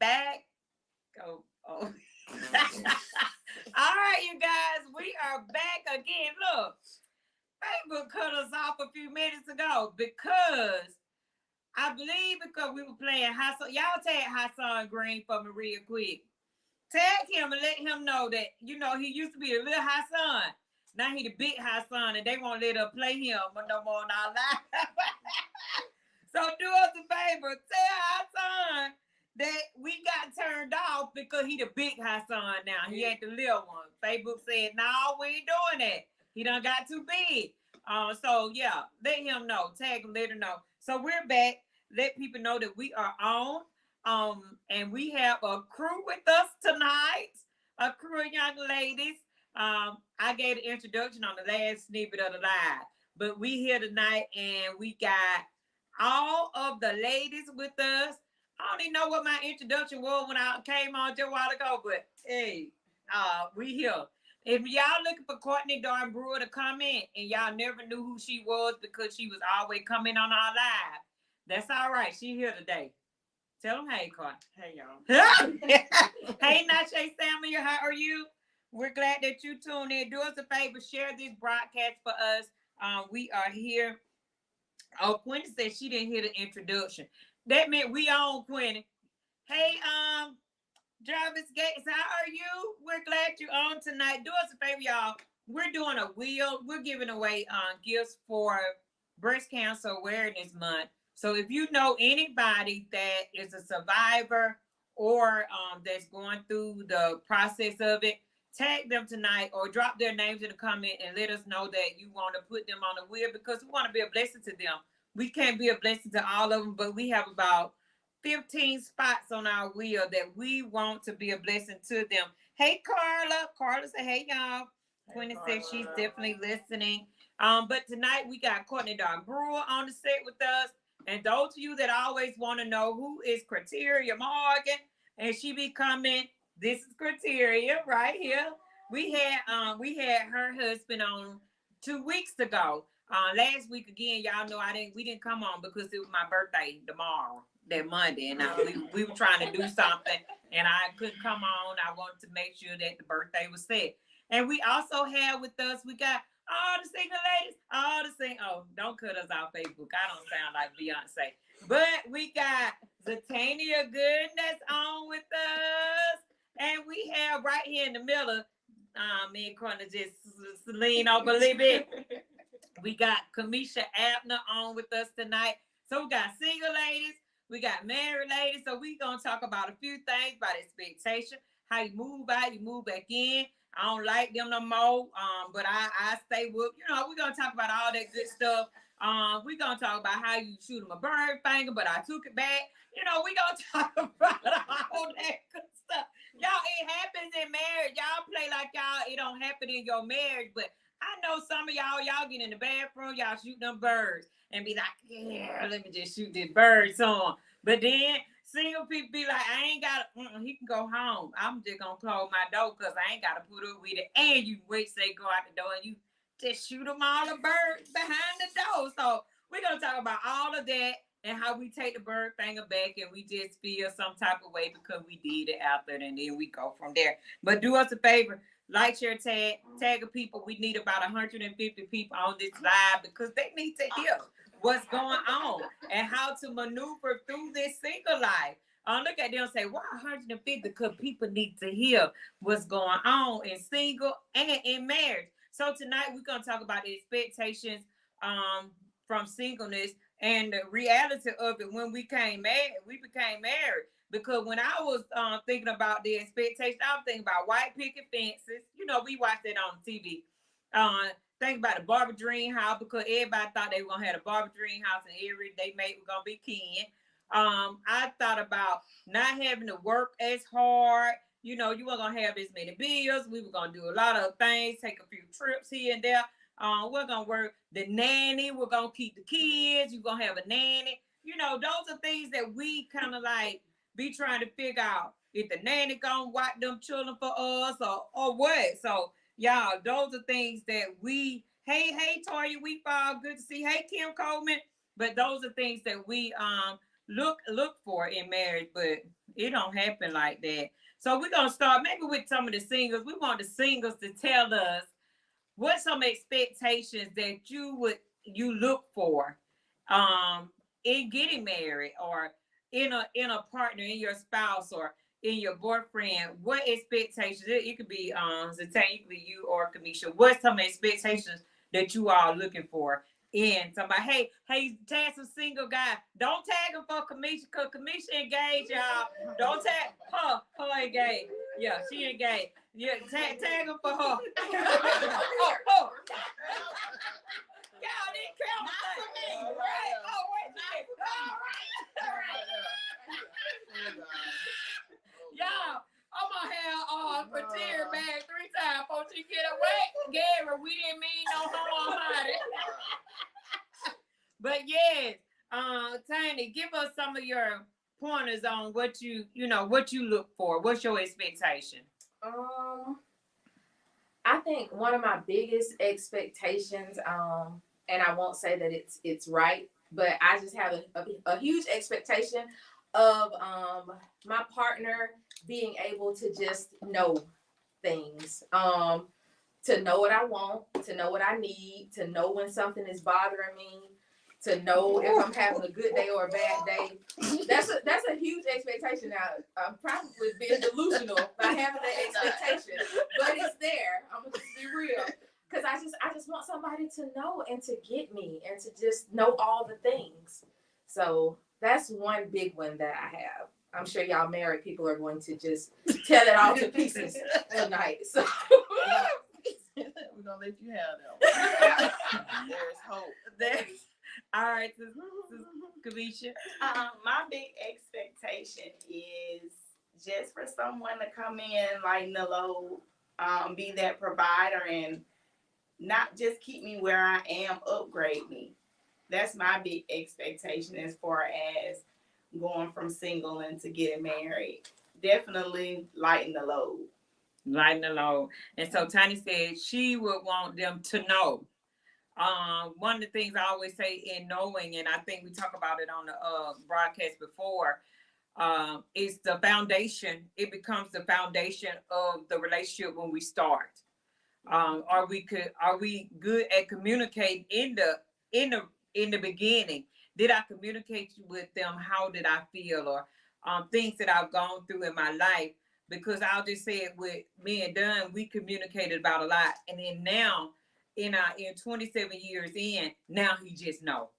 Back. Go. Oh. All right, you guys, we are back again. Look, Facebook cut us off a few minutes ago because I believe because we were playing Hassan. Y'all tag Hassan Green for me real quick. Tag him and let him know that, he used to be a little Hassan. Now he the big Hassan and they won't let us play him no more on our live. So do us a favor. Tell Hassan that we got turned off because he the big Hassan now. He ain't the little one. Facebook said, no, we ain't doing that. He done got too big. So yeah, let him know. Tag him, let him know. So we're back. Let people know that we are on. And we have a crew with us tonight. A crew of young ladies. I gave the introduction on the last snippet of the live. But we here tonight and we got all of the ladies with us. I don't even know what my introduction was when I came on just a while ago, but hey, we here. If y'all looking for Courtney Darn Brewer to come in and y'all never knew who she was because she was always coming on our live, that's all right. She here today. Tell them hey, Courtney. Hey, y'all. Hey, Nashe Samuel, how are you? We're glad that you tuned in. Do us a favor, share this broadcast for us. We are here Oh, Quinny said she didn't hear the introduction. That meant we on Quinny. Hey, Jarvis Gates, how are you? We're glad you're on tonight. Do us a favor, y'all. We're doing a wheel. We're giving away gifts for Breast Cancer Awareness Month. So if you know anybody that is a survivor or that's going through the process of it, tag them tonight or drop their names in the comment and let us know that you want to put them on the wheel because we want to be a blessing to them. We can't be a blessing to all of them, but we have about 15 spots on our wheel that we want to be a blessing to them. Hey, Carla. Carla said, hey, y'all. Quinny said she's definitely listening. But tonight we got Courtney Dog Brewer on the set with us. And those of you that always want to know who is Criteria Morgan, and she be coming, this is Criteria right here. We had her husband on 2 weeks ago. Last week again, y'all know we didn't come on because it was my birthday tomorrow, that Monday, and we were trying to do something, and I couldn't come on. I wanted to make sure that the birthday was set. And we also have with us, we got all the single ladies, oh, don't cut us off Facebook. I don't sound like Beyonce. But we got Zatania Good that's on with us. And we have right here in the middle, me and Courtney just lean over a little bit. We got Kamisha Abner on with us tonight. So we got single ladies, we got married ladies. So we gonna talk about a few things about expectation, how you move out, you move back in. I don't like them no more. But I stay with, we're gonna talk about all that good stuff. We're gonna talk about how you shoot them a bird finger, but I took it back. We gonna talk about all that good stuff. Y'all, it happens in marriage. Y'all play like it don't happen in your marriage, but I know some of y'all get in the bathroom, y'all shoot them birds and be like, yeah, let me just shoot this bird song. But then single people be like, I ain't got he can go home. I'm just gonna close my door because I ain't gotta put up with it. And you wait, say go out the door and you just shoot them all the birds behind the door. So we're gonna talk about all of that and how we take the bird finger back and we just feel some type of way because we did it out there and then we go from there. But do us a favor, like, share, tag of people. We need about 150 people on this live because they need to hear what's going on and how to maneuver through this single life. Look at them and say, why 150? Because people need to hear what's going on in single and in marriage. So tonight we're going to talk about the expectations from singleness and the reality of it when we became married. Because when I was thinking about the expectation, I was thinking about white picket fences. We watched that on TV. Think about the Barbie Dream House because everybody thought they were gonna have a Barbie Dream House and every they mate was gonna be Ken. I thought about not having to work as hard. You weren't gonna have as many bills. We were gonna do a lot of things, take a few trips here and there. We're gonna work the nanny. We're gonna keep the kids. You're gonna have a nanny. Those are things that we kind of like be trying to figure out if the nanny gonna watch them children for us or what. So y'all, those are things that hey Toya, we fall good to see. Hey Kim Coleman. But those are things that we look for in marriage, but it don't happen like that. So we're gonna start maybe with some of the singles. We want the singles to tell us what some expectations that you look for in getting married or in a partner, in your spouse or in your boyfriend. What expectations? It could be Zatane, it could be you or Kamisha. What's some expectations that you are looking for in somebody? Hey, tag some single guy. Don't tag him for Kamisha because Kamisha engaged, y'all. Don't tag her engaged. Yeah, she engaged. Yeah, tag him for her. oh. Y'all didn't count for me. Right? Oh, wait a minute. All right. Y'all, I'm gonna have Criteria bag 3 times before she get away. Gary, we didn't mean no harm about it. But yes, Tiny, give us some of your pointers on what you look for. What's your expectation? I think one of my biggest expectations, and I won't say that it's right, but I just have a huge expectation of my partner being able to just know things, to know what I want, to know what I need, to know when something is bothering me, to know if I'm having a good day or a bad day. That's a huge expectation. Now I'm probably being delusional by having that expectation, but it's there. I'm gonna just be real, because I just want somebody to know and to get me and to just know all the things. So that's one big one that I have. I'm sure y'all married people are going to just tear it all to pieces tonight. So we're gonna let you have that one. There's hope. There's all right, Kamisha. My big expectation is just for someone to come in, lighten the load, be that provider, and not just keep me where I am, upgrade me. That's my big expectation as far as going from single into getting married. Definitely lighten the load. Lighten the load. And so Tiny said she would want them to know. One of the things I always say in knowing, and I think we talked about it on the broadcast before, is the foundation. It becomes the foundation of the relationship when we start. Are we good at communicating in the beginning? Did I communicate with them? How did I feel, or things that I've gone through in my life? Because I'll just say it with me and Dunn, we communicated about a lot, and then now in 27 years in, now he just know.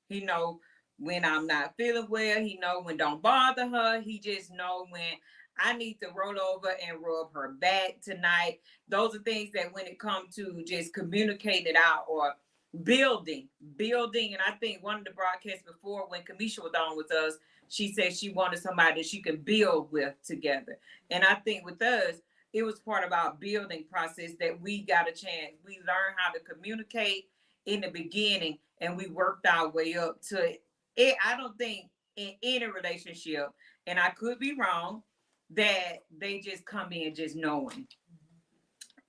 He know when I'm not feeling well. He know when don't bother her. He just know when I need to roll over and rub her back tonight. Those are things that when it comes to just communicating it out or building. And I think one of the broadcasts before when Kamisha was on with us, she said she wanted somebody that she could build with together. And I think with us, it was part of our building process that we got a chance. We learned how to communicate in the beginning and we worked our way up to it. I don't think in any relationship, and I could be wrong, that they just come in just knowing.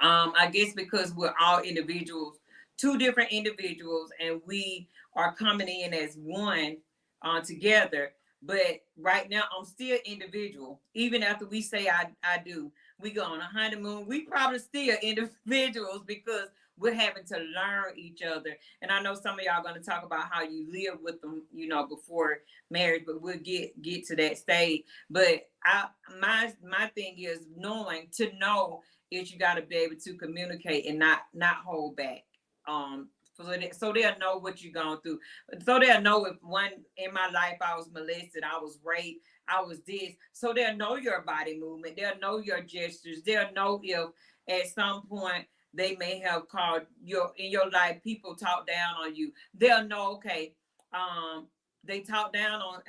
I guess because we're all individuals, two different individuals, and we are coming in as one together. But right now, I'm still individual. Even after we say I do, we go on a honeymoon. We probably still individuals because we're having to learn each other. And I know some of y'all are going to talk about how you live with them, before marriage. But we'll get to that stage. But my thing is knowing. To know is you got to be able to communicate and not hold back. So they'll know what you're going through. So they'll know if one in my life I was molested, I was raped, I was this. So they'll know your body movement. They'll know your gestures. They'll know if at some point they may have called in your life people talk down on you. They'll know, okay, they talk down on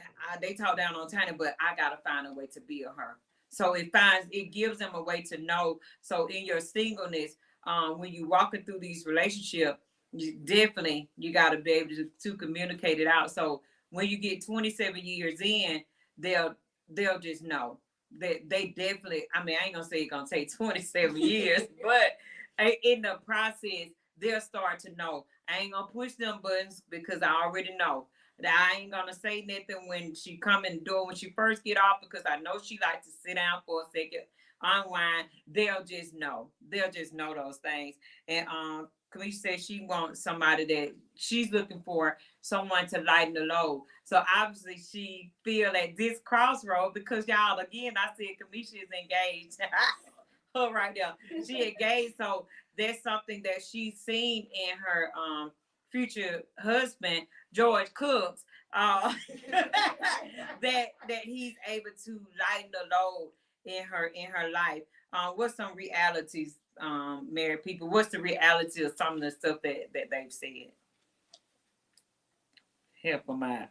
Tanya, but I gotta find a way to build her. So it gives them a way to know. So in your singleness, when you walking through these relationships, you got to be able to communicate it out. So when you get 27 years in, they'll just know that they definitely. I mean, I ain't gonna say it's gonna take 27 years, but in the process, they'll start to know. I ain't gonna push them buttons because I already know that I ain't gonna say nothing when she come in the door when she first get off, because I know she likes to sit down for a second, unwind. They'll just know. They'll just know those things. And Kamisha said she wants somebody that she's looking for, someone to lighten the load. So obviously she feel at this crossroad because y'all, again, I said Kamisha is engaged. Oh, right there. She engaged. So that's something that she's seen in her future husband, George Cooks, that he's able to lighten the load in her life. What's some realities, married people? What's the reality of some of the stuff that they've said? Help them out.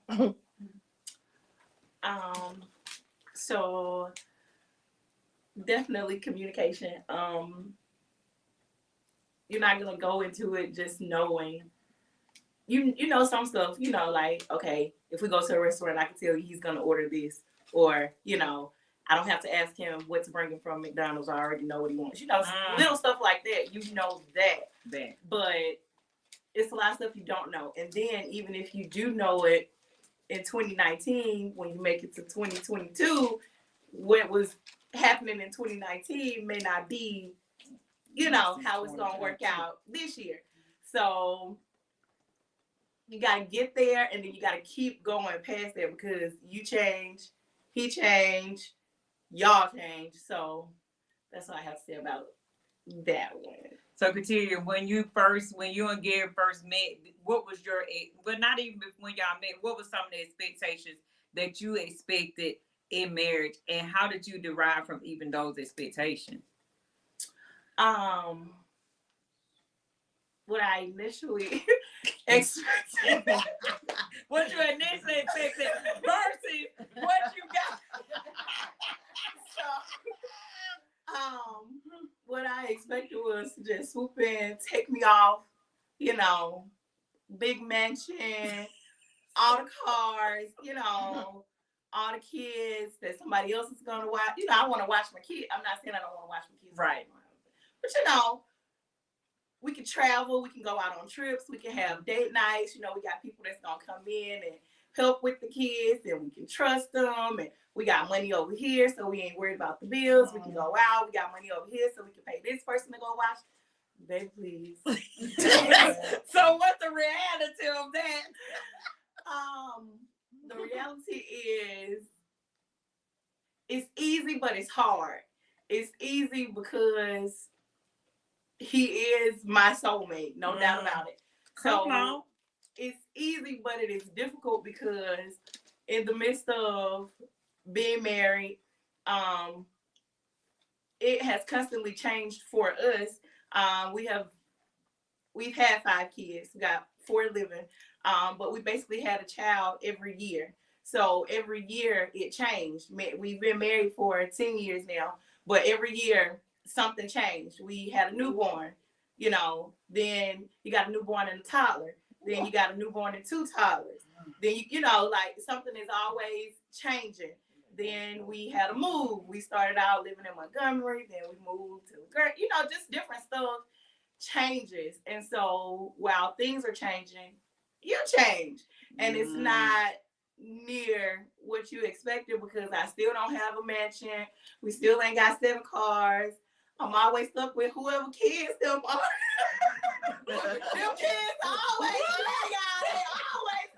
So definitely communication. You're not gonna go into it just knowing. You know some stuff. Like, okay, if we go to a restaurant, I can tell you he's gonna order this, or I don't have to ask him what to bring him from McDonald's. I already know what he wants. Little stuff like that. You know that. But it's a lot of stuff you don't know. And then even if you do know it in 2019, when you make it to 2022, what was happening in 2019 may not be, how it's going to work out this year. So you gotta get there, and then you gotta keep going past there because you change, he changed, y'all change. So that's what I have to say about that one. So, Katia, when you and Gary first met, what was your, but not even when y'all met, what was some of the expectations that you expected in marriage, and how did you derive from even those expectations? What I initially expected. What you initially expected versus what you got. So, what I expected was to just swoop in, take me off, you know, big mansion, all the cars, you know, all the kids that somebody else is gonna watch. You know, I want to watch my kids. I'm not saying I don't want to watch my kids, right? But you know, we can travel, we can go out on trips, we can have date nights. You know, we got people that's gonna come in and help with the kids, and we can trust them. And we got money over here, so we ain't worried about the bills. We can go out. We got money over here, so we can pay this person to go watch. Baby, please. So what's the reality of that? The reality is, it's easy, but it's hard. It's easy because he is my soulmate, no doubt about it. So it's easy, but it is difficult because in the midst of being married, it has constantly changed for us. We've had 5 kids, we got 4 living, but we basically had a child every year. So every year it changed. We've been married for 10 years now, but every year something changed. We had a newborn, you know, then you got a newborn and a toddler, then you got a newborn and 2 toddlers. Then you know, like something is always changing. Then we had a move. We started out living in Montgomery, then we moved to, you know, just different stuff changes. And so while things are changing, you change. And it's not near what you expected because I still don't have a mansion. We still ain't got 7 cars. I'm always stuck with whoever kids them are. Them kids always, they always.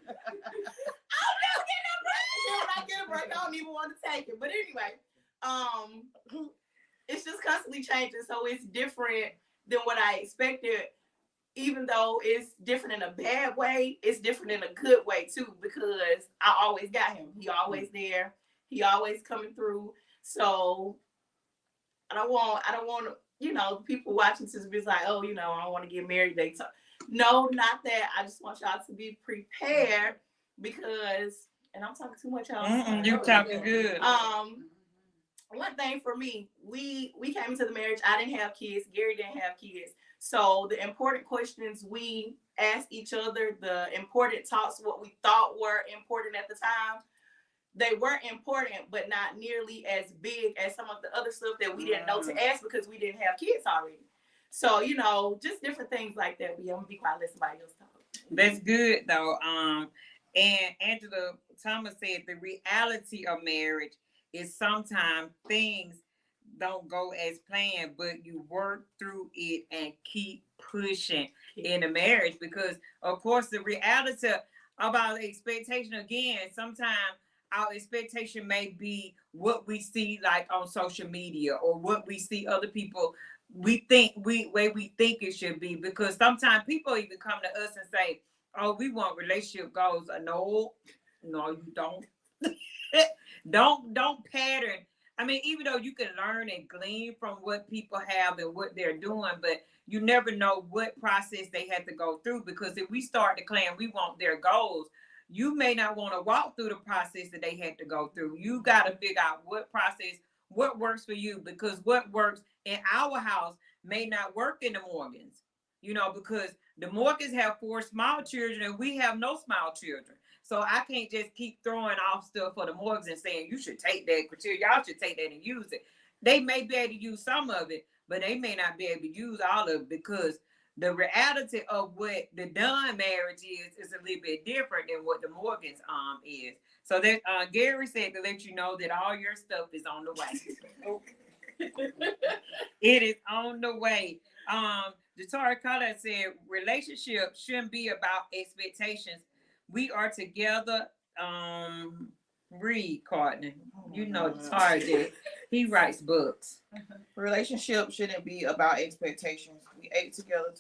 I'll never get that break. When I get a break, I don't even want to take it. But anyway, it's just constantly changing. So it's different than what I expected. Even though it's different in a bad way, it's different in a good way too, because I always got him. He always there. He always coming through. So I don't want you know, people watching to be like, oh, you know, I don't want to get married. They talk. No, not that. I just want y'all to be prepared because, and I'm talking too much, y'all. You talking good. One thing for me, we came into the marriage. I didn't have kids. Gary didn't have kids. So the important questions we asked each other, the important talks, what we thought were important at the time, they were important, but not nearly as big as some of the other stuff that we didn't know to ask because we didn't have kids already. So, you know, just different things like that. I'm gonna be quiet, let somebody else talk. That's good though. And Angela Thomas said the reality of marriage is sometimes things don't go as planned, but you work through it and keep pushing in a marriage because, of course, the reality about the expectation again, sometimes our expectation may be what we see like on social media or what we see other people we think it should be, because sometimes people even come to us and say, oh, we want relationship goals. No, you don't. don't pattern. I mean, even though you can learn and glean from what people have and what they're doing, but you never know what process they had to go through, because if we start to claim we want their goals, you may not want to walk through the process that they had to go through. You got to figure out what process, what works for you, because what works in our house may not work in the Morgans, you know, because the Morgans have 4 small children and we have no small children. So I can't just keep throwing off stuff for the Morgans and saying, you should take that criteria, y'all should take that and use it. They may be able to use some of it, but they may not be able to use all of it, because the reality of what the Dunn marriage is a little bit different than what the Morgans is. So that Gary said to let you know that all your stuff is on the way. It is on the way. Jatari Collins said relationships shouldn't be about expectations. We are together. Read Courtney. You know Jatari did. He writes books. Relationships shouldn't be about expectations. We ate together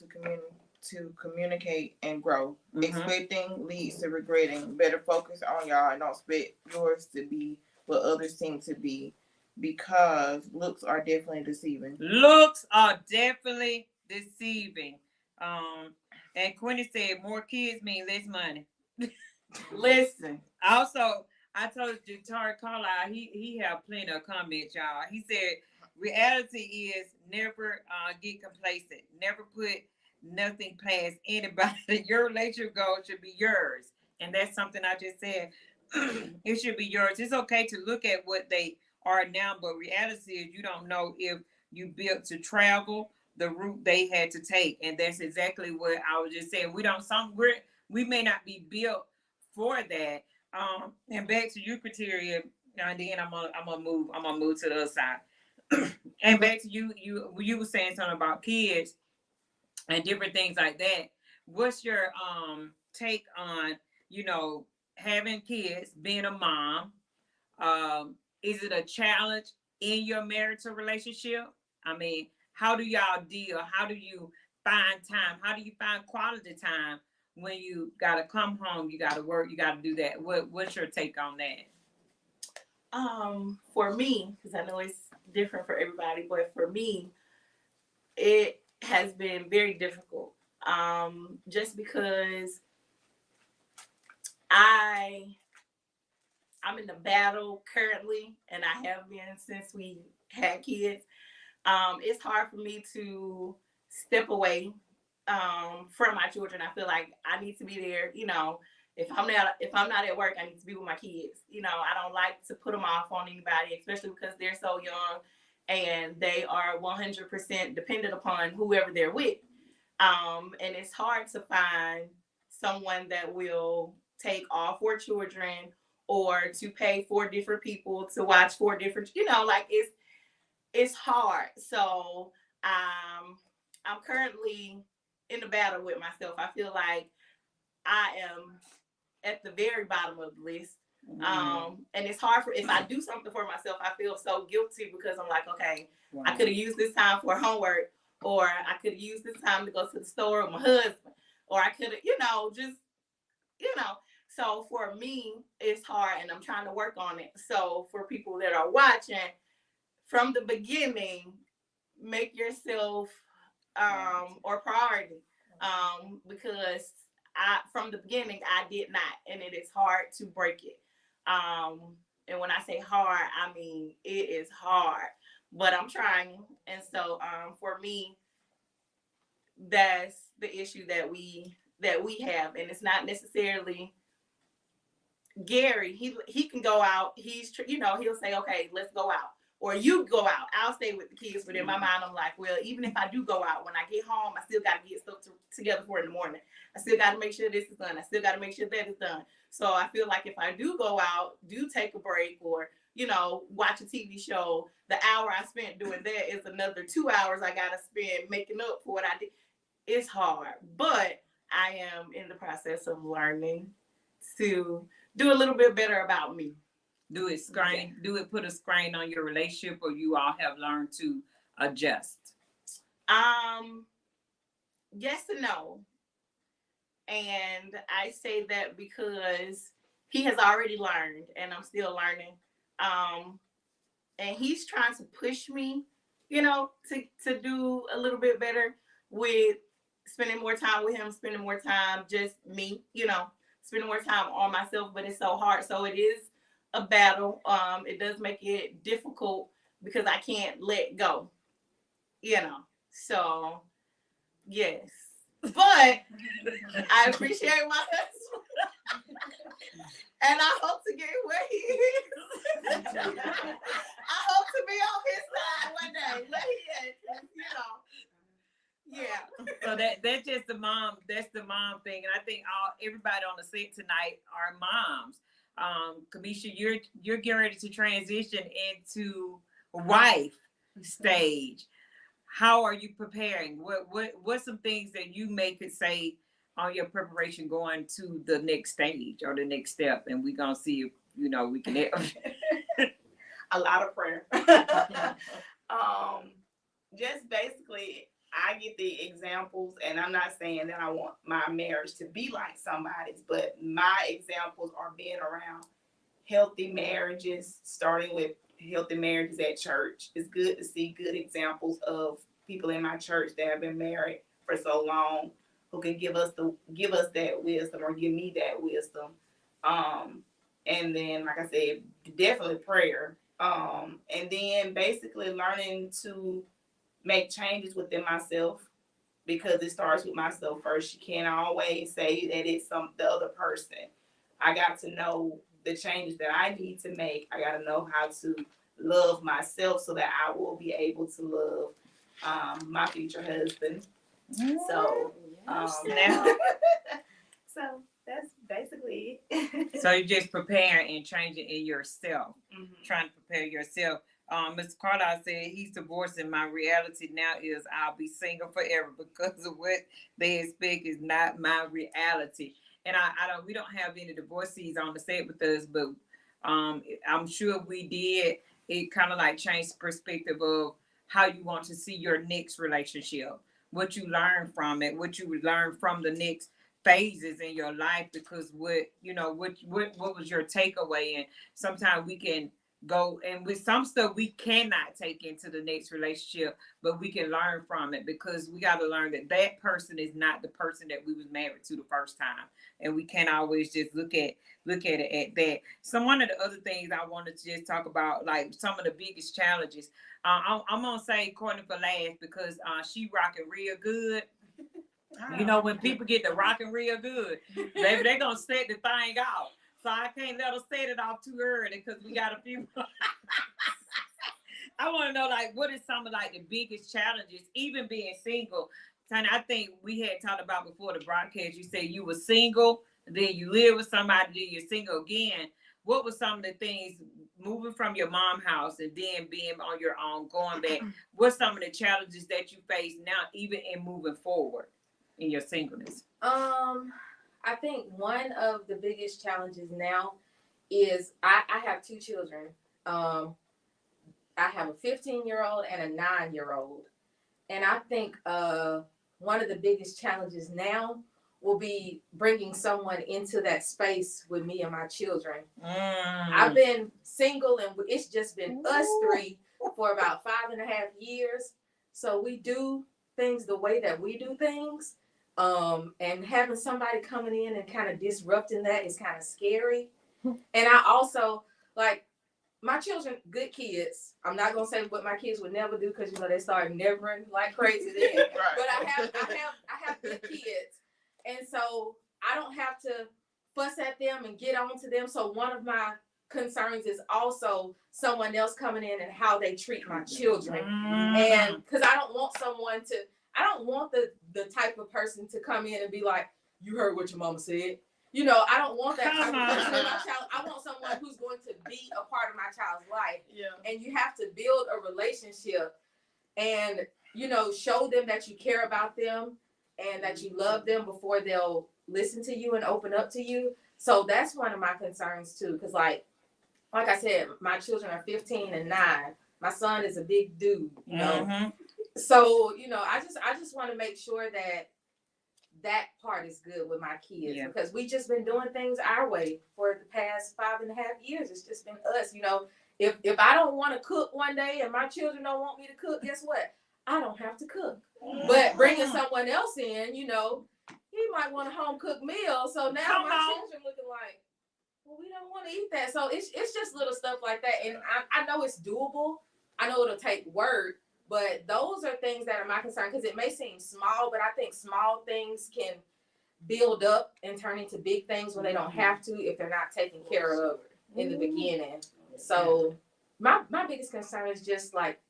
to communicate and grow. Mhm. Expecting leads to regretting. Better focus on y'all and don't expect yours to be what others seem to be, because looks are definitely deceiving. Looks are definitely deceiving. And Quinny said more kids mean less money. Listen. Also, I told Jatari Carlisle he have plenty of comments, y'all. He said reality is never get complacent. Never put nothing past anybody. Your relationship goal should be yours. And that's something I just said. It should be yours. It's okay to look at what they are now, but reality is you don't know if you built to travel the route they had to take. And that's exactly what I was just saying. We may not be built for that. And back to you, criteria, and then I'm gonna move to the other side. And back to you were saying something about kids and different things like that. What's your take on, having kids, being a mom? Is it a challenge in your marital relationship? I mean, how do y'all deal? How do you find time? How do you find quality time when you gotta come home, you gotta work, you gotta do that? What's your take on that? For me, because I know it's different for everybody, but for me, it has been very difficult. Just because I'm in the battle currently, and I have been since we had kids. It's hard for me to step away from my children. I feel like I need to be there. If I'm not at work, I need to be with my kids. I don't like to put them off on anybody, especially because they're so young and they are 100% dependent upon whoever they're with. And it's hard to find someone that will take all 4 children or to pay 4 different people to watch 4 different, it's hard. So I'm currently in the battle with myself. I feel like I am at the very bottom of the list. And it's hard if I do something for myself, I feel so guilty because I'm like, okay, wow, I could have used this time for homework, or I could have used this time to go to the store with my husband, or I could have, so for me, it's hard and I'm trying to work on it. So for people that are watching, from the beginning, make yourself or priority, because from the beginning I did not, and it is hard to break it. And when I say hard, I mean it is hard, but I'm trying. And so for me, that's the issue that we have, and it's not necessarily Gary. He can go out. He'll say, okay, let's go out. Or you go out, I'll stay with the kids. But in my mind, I'm like, well, even if I do go out, when I get home, I still got to get stuff together for in the morning. I still got to make sure this is done. I still got to make sure that is done. So I feel like if I do go out, do take a break, or, watch a TV show, the hour I spent doing that is another 2 hours I got to spend making up for what I did. It's hard, but I am in the process of learning to do a little bit better about me. Do it put a strain on your relationship, or you all have learned to adjust? Yes and no. And I say that because he has already learned and I'm still learning. And he's trying to push me, to do a little bit better with spending more time with him, spending more time just me, spending more time on myself, but it's so hard. So it is a battle. It does make it difficult because I can't let go, so yes, but I appreciate my husband and I hope to get where he is. I hope to be on his side one day. Let him, yeah. So that's just that's the mom thing. And I think everybody on the set tonight are moms. Kamisha, you're getting ready to transition into wife stage. how are you preparing? What's some things that you may could say on your preparation going to the next stage or the next step? And we're gonna see if we can help. A lot of prayer. Just basically, I get the examples, and I'm not saying that I want my marriage to be like somebody's, but my examples are being around healthy marriages, starting with healthy marriages at church. It's good to see good examples of people in my church that have been married for so long, who can give us that wisdom, or give me that wisdom. And then, like I said, definitely prayer. And then basically learning to make changes within myself, because it starts with myself first. You can't always say that it's the other person. I got to know the changes that I need to make. I got to know how to love myself so that I will be able to love my future husband. So, now, so that's basically it. So you just preparing and changing in yourself, trying to prepare yourself. Mr. Carlisle said he's divorcing. My reality now is I'll be single forever because of what they expect is not my reality. And we don't have any divorcees on the set with us, but I'm sure we did. It kind of like changed perspective of how you want to see your next relationship, what you learn from it, what you would learn from the next phases in your life, because what was your takeaway. And sometimes we can go, and with some stuff we cannot take into the next relationship, but we can learn from it, because we got to learn that that person is not the person that we was married to the first time, and we can't always just look at it at that. So one of the other things I wanted to just talk about, like some of the biggest challenges, I'm gonna say Courtney for last, because she rocking real good. When people get to rocking real good, baby, they gonna set the thing off. So I can't let her set it off too early, because we got a few. I want to know, like, what is some of like the biggest challenges, even being single? And I think we had talked about before the broadcast. You said you were single, then you live with somebody, then you're single again. What were some of the things moving from your mom's house and then being on your own, going back? What's some of the challenges that you face now, even in moving forward in your singleness? I think one of the biggest challenges now is I have two children. I have a 15-year-old and a 9-year-old. And I think one of the biggest challenges now will be bringing someone into that space with me and my children. I've been single, and it's just been us three for about 5.5 years. So we do things the way that we do things. And having somebody coming in and kind of disrupting that is kind of scary. And I also, like, my children, good kids. I'm not gonna say what my kids would never do, because they start nevering like crazy then. Right. But I have good kids, and so I don't have to fuss at them and get on to them. So one of my concerns is also someone else coming in and how they treat my children, and because I don't want the type of person to come in and be like, you heard what your mama said. I don't want that type of person in my child. I want someone who's going to be a part of my child's life. Yeah. And you have to build a relationship and, show them that you care about them and that you love them before they'll listen to you and open up to you. So that's one of my concerns too. Because like I said, my children are 15 and 9. My son is a big dude, So, I just want to make sure that part is good with my kids, because we just been doing things our way for the past 5.5 years. It's just been us, If I don't want to cook one day and my children don't want me to cook, guess what? I don't have to cook. But bringing someone else in, he might want a home cooked meal. So now my children looking like, well, we don't want to eat that. So it's just little stuff like that. And I know it's doable. I know it'll take work. But those are things that are my concern, because it may seem small, but I think small things can build up and turn into big things when they don't have to, if they're not taken care of in the beginning. So my biggest concern is just like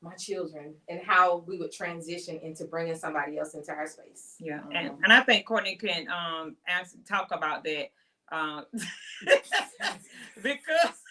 my children and how we would transition into bringing somebody else into our space. Yeah, and I think Courtney can talk about that because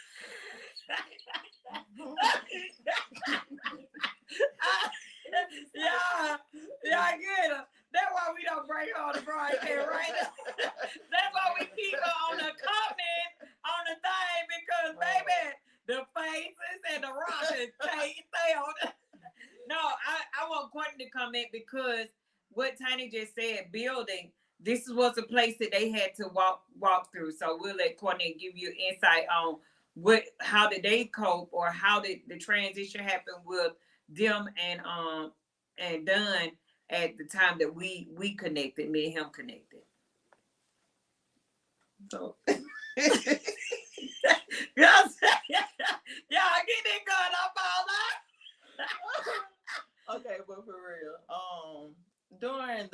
important to come in because what Tiny just said, building, this was a place that they had to walk through. So we'll let Courtney give you insight on how did they cope, or how did the transition happen with them and Dunn at the time that we connected, me and him connected. So Y'all get it going up all that. okay, but for real, during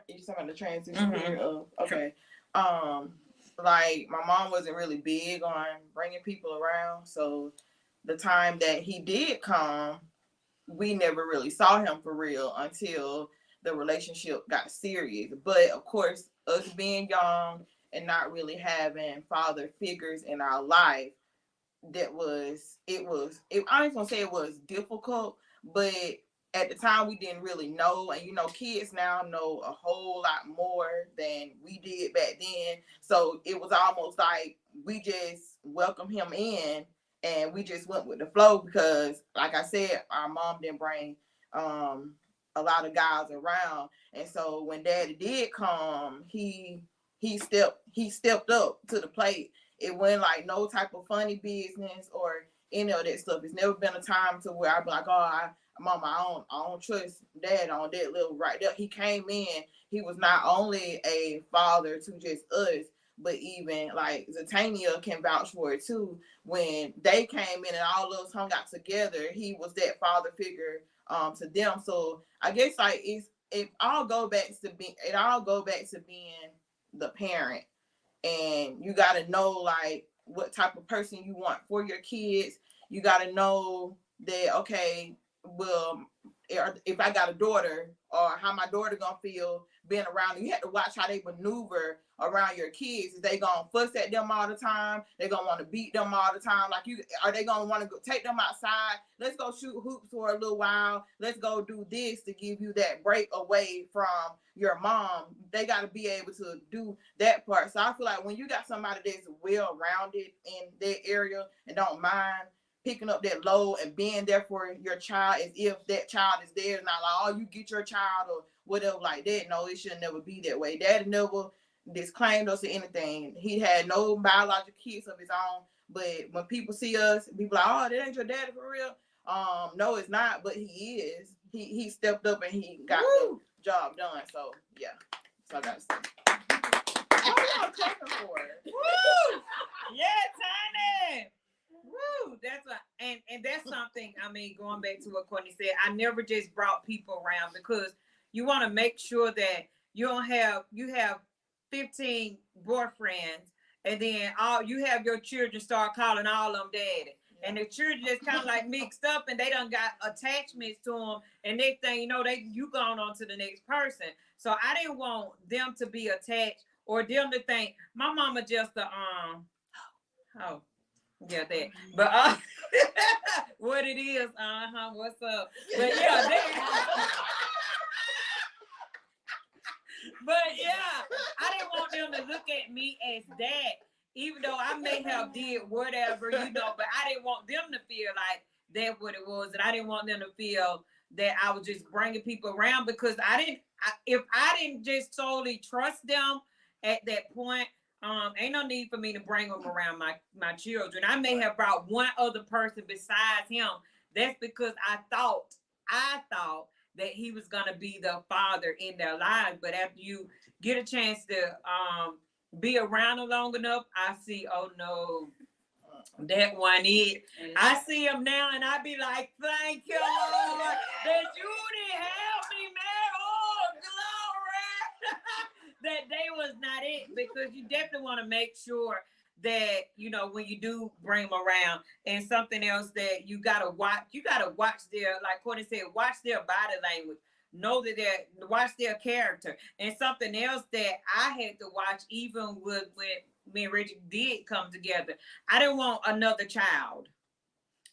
you talking about the transition period of like my mom wasn't really big on bringing people around, so the time that he did come, we never really saw him for real until the relationship got serious. But of course, us being young and not really having father figures in our life, I ain't gonna say it was difficult, but at the time we didn't really know. And kids now know a whole lot more than we did back then. So it was almost like we just welcomed him in and we just went with the flow because, like I said, our mom didn't bring a lot of guys around. And so when Daddy did come, he stepped up to the plate. It wasn't like no type of funny business or any of that stuff. It's never been a time to where I'd be like, Mama, I don't trust Dad on that little right there. He came in. He was not only a father to just us, but even like Zatania can vouch for it too. When they came in and all of us hung out together, he was that father figure to them. So I guess like it all go back to being the parent. And you got to know like what type of person you want for your kids. You got to know that, okay, well, if I got a daughter, or how my daughter gonna feel being around. You have to watch how they maneuver around your kids. Is they gonna fuss at them all the time? They gonna want to beat them all the time? Are they gonna want to go take them outside? Let's go shoot hoops for a little while. Let's go do this to give you that break away from your mom. They got to be able to do that part. So I feel like when you got somebody that's well-rounded in that area and don't mind picking up that load and being there for your child as if that child is there. It's not like, you get your child or whatever like that. No, it should never be that way. Daddy never disclaimed us or anything. He had no biological kids of his own. But when people see us, people like, that ain't your daddy for real. No, it's not, but he is. He stepped up and he got the job done. So yeah. So I gotta say. What y'all talking for? Woo! Yeah, Tiny. Woo! That's and that's something. I mean, going back to what Courtney said, I never just brought people around because you want to make sure that you have 15 boyfriends, and then you have your children start calling all of them daddy. And the children just kind of like mixed up, and they done got attachments to them. And next thing you know, you gone on to the next person. So I didn't want them to be attached or them to think my mama just yeah, that. But what it is, what's up? But yeah, but yeah, I didn't want them to look at me as that. Even though I may have did whatever, but I didn't want them to feel like that's what it was. And I didn't want them to feel that I was just bringing people around because if I didn't just solely trust them at that point, ain't no need for me to bring them around my children. I may have brought one other person besides him. That's because I thought that he was going to be the father in their lives. But after you get a chance to, be around them long enough, I see, oh no, that one is. I see him now and I be like, thank you, Lord, that you didn't help me, man. Oh, glory. That they was not it, because you definitely want to make sure that, when you do bring them around. And something else that you gotta watch their, like Courtney said, watch their body language. Know that watch their character. And something else that I had to watch, even with when me and Reggie did come together, I didn't want another child.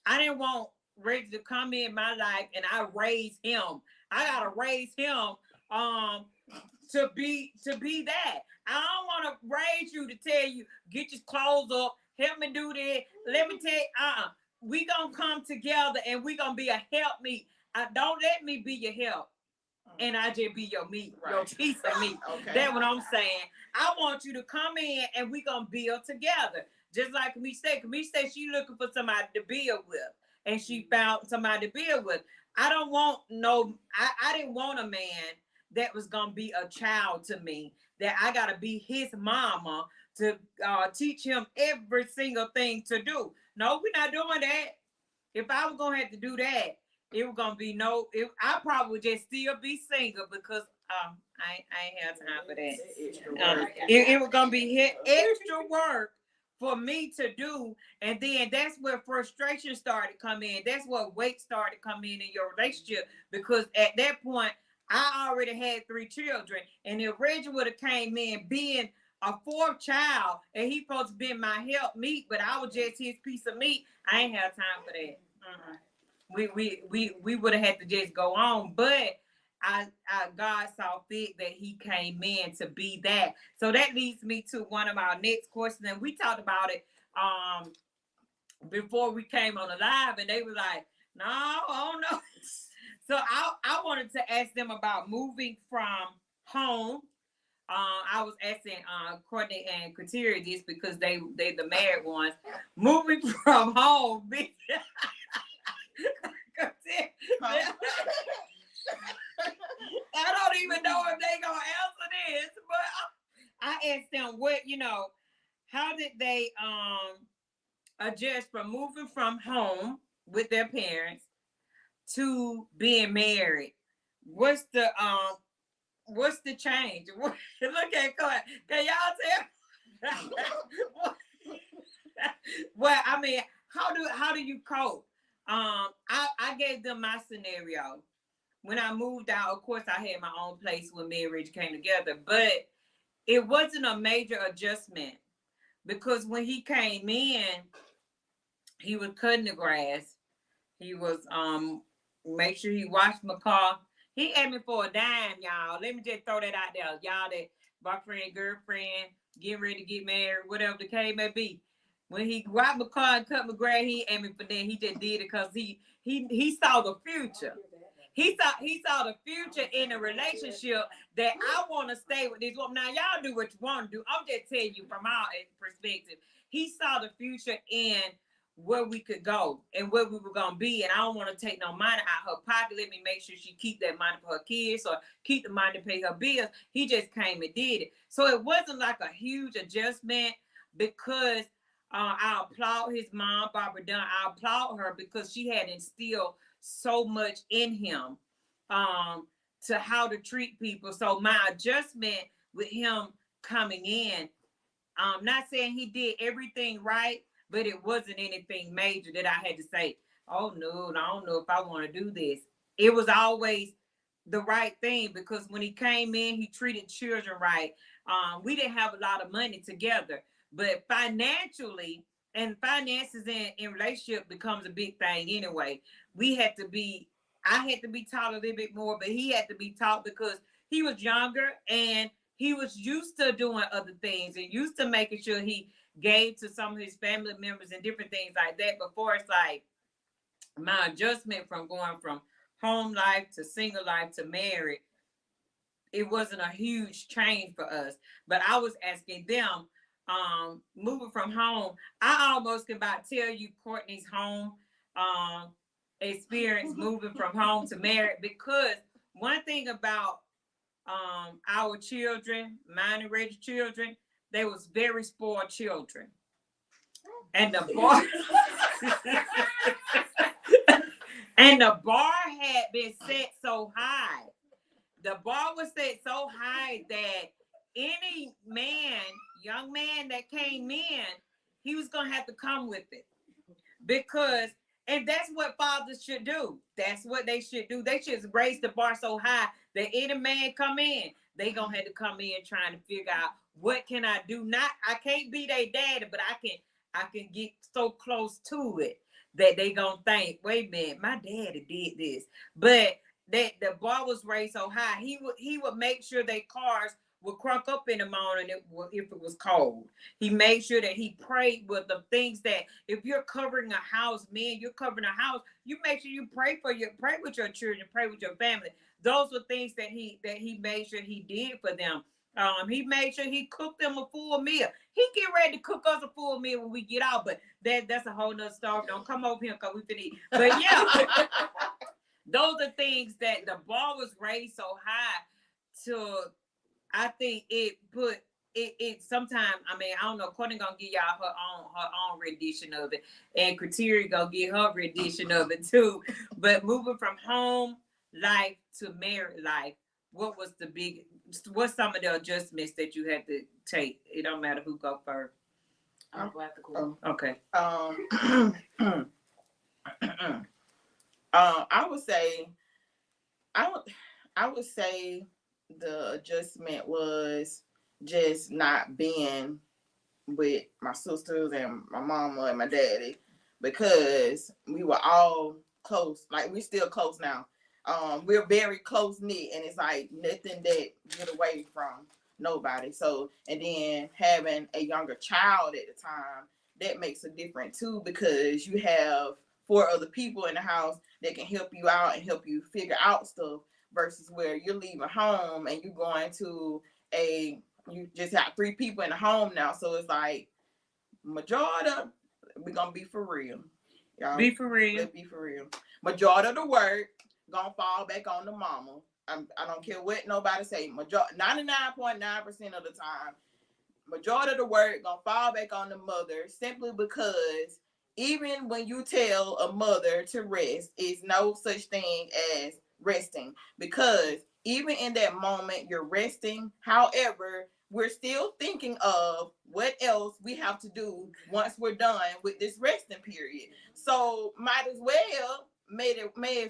I didn't want Reggie to come in my life and I raise him. I gotta raise him to be that. I don't want to raise you to tell you, get your clothes up, help me do that. Let me tell you, we gonna come together and we gonna be a help me. Don't let me be your help. and I just be your meat, your Right. piece of meat. Okay. That's what I'm saying. I want you to come in and we gonna build together. Just like Kamish said. Kamish said she looking for somebody to build with, and she found somebody to build with. I don't want no. I didn't want a man that was gonna be a child to me. That I gotta be his mama to teach him every single thing to do. No, we're not doing that. If I was gonna have to do that, it was gonna be no. I probably would just still be single because I ain't have time for that. It was gonna be extra work for me to do, and then that's where frustration started coming in. That's where weight started coming in your relationship, because at that point I already had 3 children, and if Reggie would have came in being a 4th child and he supposed to be my help meat, but I was just his piece of meat, I ain't have time for that. We would have had to just go on, but God saw fit that he came in to be that. So that leads me to one of our next questions, and we talked about it before we came on the live, and they were like, no, I don't know. So I wanted to ask them about moving from home. I was asking Courtney and Kateria this because they the married ones. Moving from home. I don't even know if they gonna answer this, but I asked them how did they adjust from moving from home with their parents to being married? What's the change? Look at Coy. Can y'all tell? Well, I mean, how do you cope? I gave them my scenario. When I moved out, of course, I had my own place when me and Reggie came together, but it wasn't a major adjustment because when he came in, he was cutting the grass. He was make sure he washed my car. He asked me for a dime, y'all. Let me just throw that out there. Y'all that boyfriend, girlfriend, getting ready to get married, whatever the case may be. When he wiped my car and cut my grass, he asked me for that. He just did it because he saw the future. He saw the future in a relationship that I want to stay with this woman. Now, y'all do what you want to do. I'm just telling you from our perspective. He saw the future in where we could go and where we were going to be. And I don't want to take no money out her pocket. Let me make sure she keep that money for her kids or keep the money to pay her bills. He just came and did it. So it wasn't like a huge adjustment because I applaud his mom, Barbara Dunn. I applaud her because she had instilled so much in him to how to treat people. So my adjustment with him coming in, not saying he did everything right, but it wasn't anything major that I had to say, oh no, I don't know if I want to do this. It was always the right thing because when he came in, he treated children right. We didn't have a lot of money together, but financially, and finances in relationship becomes a big thing anyway. I had to be taught a little bit more, but he had to be taught because he was younger and he was used to doing other things and used to making sure he gave to some of his family members and different things like that. Before it's like my adjustment from going from home life to single life to married, it wasn't a huge change for us. But I was asking them, moving from home, I almost can about tell you Courtney's home experience moving from home to married, because one thing about our children, mine and Reggie's children, they was very spoiled children. And the bar and the bar had been set so high. The bar was set so high that any man, young man that came in, he was gonna have to come with it. Because, and that's what fathers should do. That's what they should do. They should raise the bar so high that any man come in, they gonna have to come in trying to figure out what can I do. Not, I can't be their daddy, but I can get so close to it that they gonna think, wait a minute, my daddy did this. But that the bar was raised so high, he would make sure their cars would crunk up in the morning if it was cold. He made sure that he prayed with the things that if you're covering a house, man, you're covering a house. You make sure you pray with your children, pray with your family. Those were things that he made sure he did for them. He made sure he cooked them a full meal. He get ready to cook us a full meal when we get out, but that's a whole nother story. Don't come over here because we finna eat. But yeah, those are things that the bar was raised so high to. I think it put it sometimes. I mean, I don't know. Courtney gonna give y'all her own rendition of it, and Kateria gonna get her rendition of it too. But moving from home life to married life, what's some of the adjustments that you had to take? It don't matter who go first. I'll go after Cool. Okay. I would say the adjustment was just not being with my sisters and my mama and my daddy, because we were all close. Like, we're still close now. We're very close knit, and it's like nothing that get away from nobody. So, and then having a younger child at the time, that makes a difference too, because you have 4 other people in the house that can help you out and help you figure out stuff, versus where you're leaving home and you're going to you just have 3 people in the home now. So it's like, majority, we're gonna be for real. Y'all, be for real. Let's be for real. Majority of the work gonna fall back on the mama. I don't care what nobody say. 99.9% of the time, majority of the work gonna fall back on the mother, simply because even when you tell a mother to rest, is no such thing as resting, because even in that moment you're resting. However, we're still thinking of what else we have to do once we're done with this resting period. So may as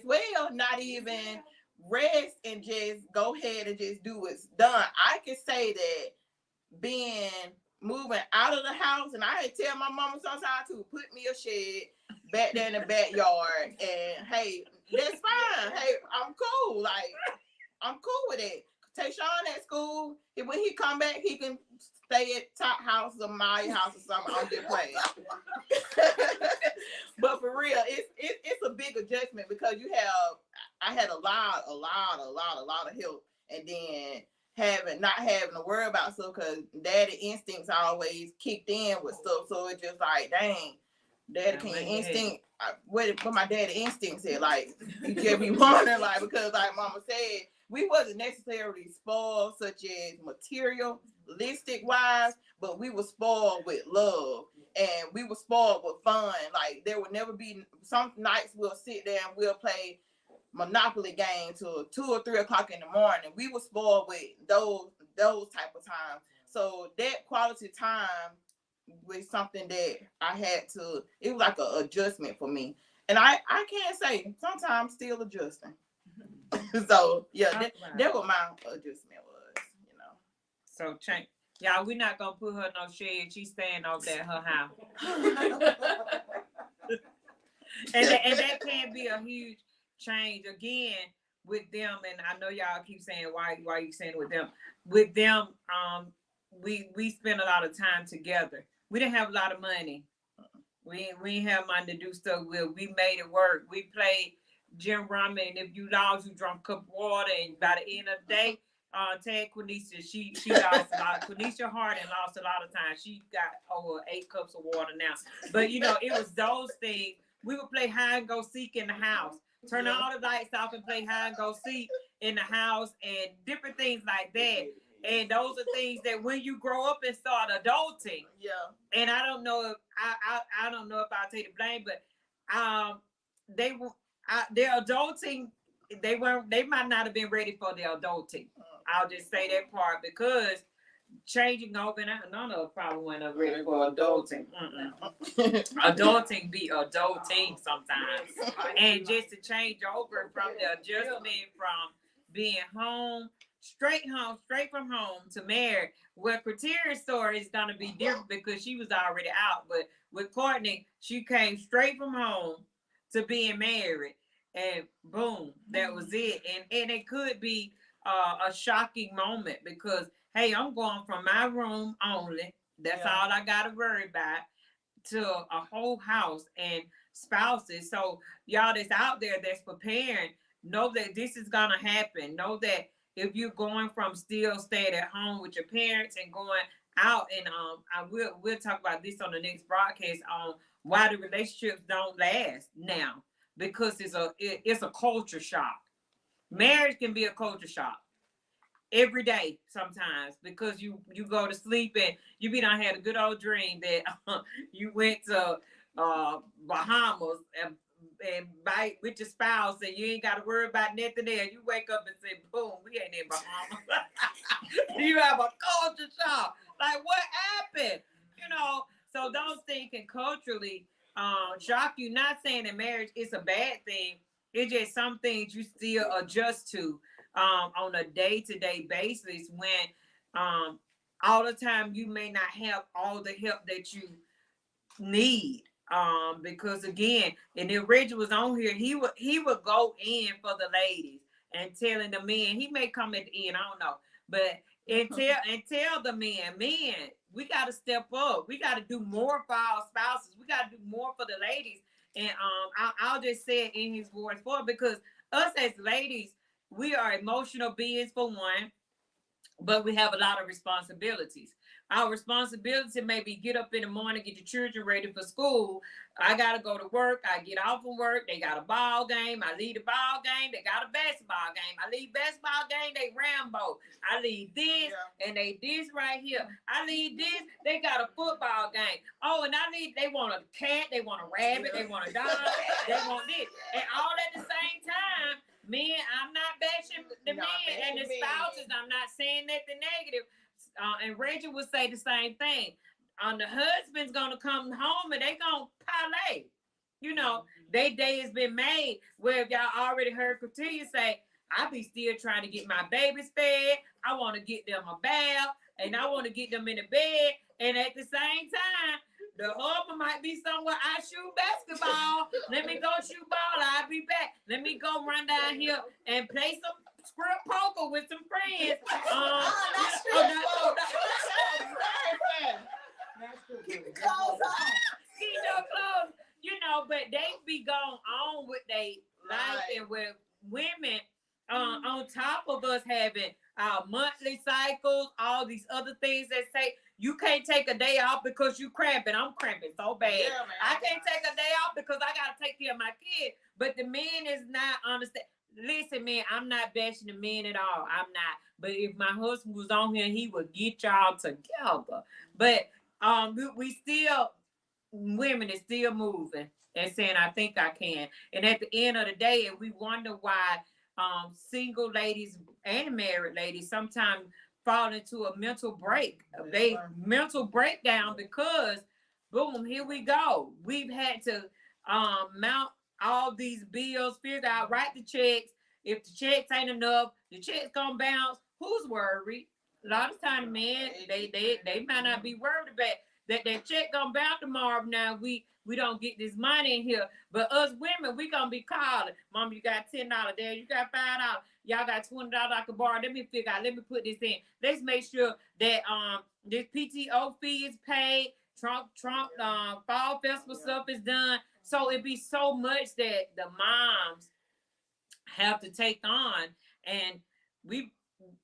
well not even rest and just go ahead and just do what's done. I can say that moving out of the house, and I had to tell my mama sometimes to put me a shed back there in the backyard, and hey, that's fine. Hey, I'm cool. Like, I'm cool with it. Take Sean at school. When he come back, he can stay at Top House or my house or something. I'm just playing. But for real, it's a big adjustment, because I had a lot of help, and then not having to worry about stuff, because daddy instincts always kicked in with stuff. So it's just like, dang, daddy can instinct. What my daddy instincts said, like, you just be wondering, like, because like mama said, we wasn't necessarily spoiled such as materialistic wise, but we were spoiled with love, and we were spoiled with fun. Like, there would never be, some nights we'll sit there and we'll play Monopoly game till 2 or 3 o'clock in the morning. We were spoiled with those type of times. So that quality time was something that I had to. It was like an adjustment for me, and I can't say, sometimes still adjusting. So yeah, that what my adjustment was. So change. Y'all, we're not gonna put her no shed. She's staying over there at her house. and that can be a huge change again with them. And I know y'all keep saying why you saying with them. With them, we spend a lot of time together. We didn't have a lot of money. We didn't have money to do stuff with. We made it work. We played Jim Ramen, and if you lost, you drank a cup of water, and by the end of the day, Tad Quenisha, she lost a lot. Quenisha Harden lost a lot of time. She got over 8 cups of water now. But it was those things. We would play hide and go seek in the house. Turn all the lights off and play hide and go seek in the house, and different things like that. And those are things that when you grow up and start adulting, and I don't know if I don't know if I'll take the blame, but their adulting, they might not have been ready for their adulting. I'll just say that part, because changing over, and none of us probably weren't ready for adulting. Adulting be adulting sometimes, and just to change over from the adjustment from being straight from home to married. Well, Criteria's story is gonna be different because she was already out, but with Courtney, she came straight from home to being married, and boom, that was it. And it could be a shocking moment, because hey, I'm going from my room only. That's Yeah. all I gotta worry about to a whole house and spouses. So y'all that's out there that's preparing, know that this is gonna happen. Know that if you're going from still staying at home with your parents and going out and we'll talk about this on the next broadcast on why the relationships don't last now because it's a culture shock. Marriage can be a culture shock every day sometimes because you go to sleep and you be done had a good old dream that you went to Bahamas and by with your spouse and you ain't got to worry about nothing there. You wake up and say, boom, we ain't in Bahamas. You have a culture shock. Like what happened? You know, so those things can culturally shock you. Not saying that marriage is a bad thing. It's just some things you still adjust to on a day-to-day basis when all the time you may not have all the help that you need. Because again, and the original was on here, he would go in for the ladies and telling the men, he may come at the end, I don't know, but and tell the men, we gotta step up, we gotta do more for our spouses, we gotta do more for the ladies. And I'll just say it in his voice for because us as ladies, we are emotional beings for one, but we have a lot of responsibilities. Our responsibility may be get up in the morning, get the children ready for school. I gotta go to work. I get off from work. They got a ball game. I leave the ball game. They got a basketball game. I leave basketball game. They Rambo. I leave this and they this right here. I leave this. They got a football game. Oh, and I leave. They want a cat. They want a rabbit. They want a dog. They want this, and all at the same time. Men, I'm not bashing the men and the spouses. I'm not saying nothing negative. And Reggie would say the same thing. The husband's gonna come home and they gonna parlay. You know, they day has been made. Where if y'all already heard Cortelia say, I be still trying to get my babies fed. I want to get them a bath and I want to get them in the bed. And at the same time, the husband might be somewhere. I shoot basketball. Let me go shoot ball. I'll be back. Let me go run down here and play some script poker with some friends. Clothes. You know, but they be going on with their life and with women on top of us having our monthly cycles, all these other things that say you can't take a day off because you cramping. I'm cramping so bad. Yeah, I can't take a day off because I gotta take care of my kid. But the men is not understand. Listen, man, I'm not bashing the men at all. I'm not. But if my husband was on here, he would get y'all together. But we still, women is still moving and saying, I think I can. And at the end of the day, we wonder why single ladies and married ladies sometimes fall into a mental break. They mental breakdown because boom, here we go. We've had to mount all these bills, figure out, write the checks. If the checks ain't enough, the checks gonna bounce. Who's worried? A lot of times, man, they might not be worried about that check gonna bounce tomorrow. Now we don't get this money in here, but us women, we gonna be calling. Mom, you got $10. Dad, you got $5. Y'all got $20 I can borrow. Let me figure out. Let me put this in. Let's make sure that this PTO fee is paid. Trump fall festival stuff is done. So it be so much that the moms have to take on, and we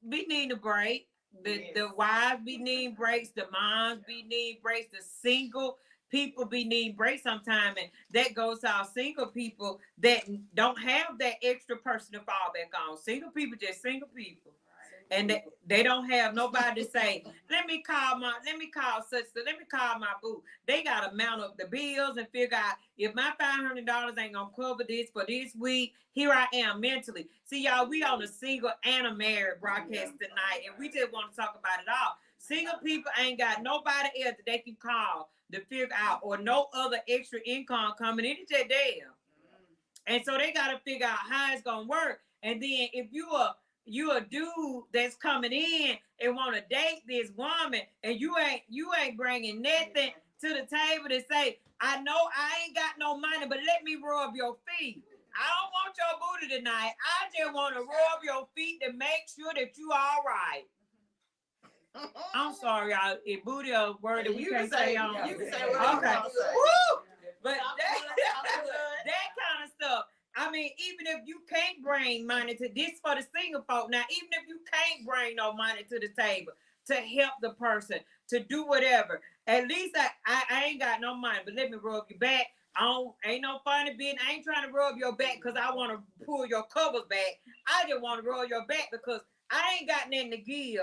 need a break. The wives be need breaks, the moms be need breaks, the single people be need breaks sometime, and that goes to our single people that don't have that extra person to fall back on. Single people just single people. And they don't have nobody to say, let me call such, let me call my boo. They got to mount up the bills and figure out if my $500 ain't going to cover this for this week, here I am mentally. See, y'all, we on a single and a married broadcast tonight, and we just want to talk about it all. Single people ain't got nobody else that they can call to figure out, or no other extra income coming in. It's just them. And so they got to figure out how it's going to work. And then if you a dude that's coming in and want to date this woman, and you ain't bringing nothing to the table to say, I know I ain't got no money, but let me rub your feet. I don't want your booty tonight. I just want to rub your feet to make sure that you all right. I'm sorry, y'all. If booty a word that we You can't can say say, on. you can say whatever Okay. you want to say. Woo! But Talk that, good. that kind of stuff. I mean, even if you can't bring money to this for the single folk. Now, even if you can't bring no money to the table to help the person to do whatever, at least I ain't got no money, but let me rub your back. Ain't no funny business. I ain't trying to rub your back because I want to pull your covers back. I just want to rub your back because I ain't got nothing to give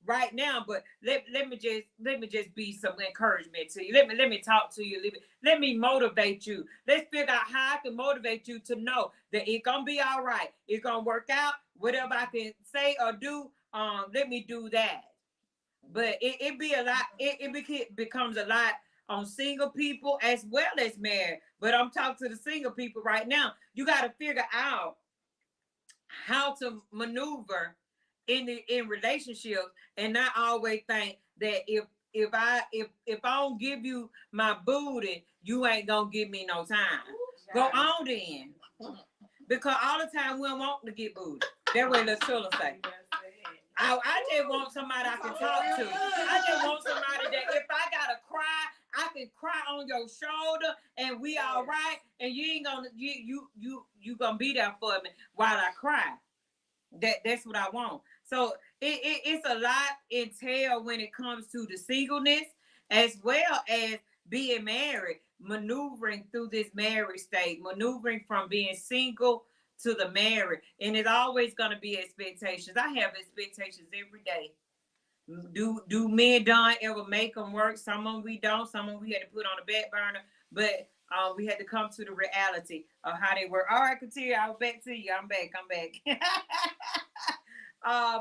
right now. But let me just be some encouragement to you. Let me talk to you. Let me motivate you. Let's figure out how I can motivate you to know that it's gonna be all right. It's gonna work out. Whatever I can say or do, let me do that. But it be a lot. It becomes a lot on single people as well as married. But I'm talking to the single people right now. You got to figure out how to maneuver in relationships and not always think that if I don't give you my booty, you ain't gonna give me no time. Go on then. Because all the time we don't want to get booty. That way Latoya say. I just want somebody I can talk to. I just want somebody that if I gotta cry, I can cry on your shoulder and we all right. And you ain't gonna you gonna be there for me while I cry. That's what I want. So it's a lot entailed when it comes to the singleness as well as being married, maneuvering through this marriage state, maneuvering from being single to the married. And it's always going to be expectations. I have expectations every day. Do me and Don ever make them work? Some of them we don't. Some of them we had to put on the back burner. But we had to come to the reality of how they work. All right, Katia, I'll back to you. I'm back.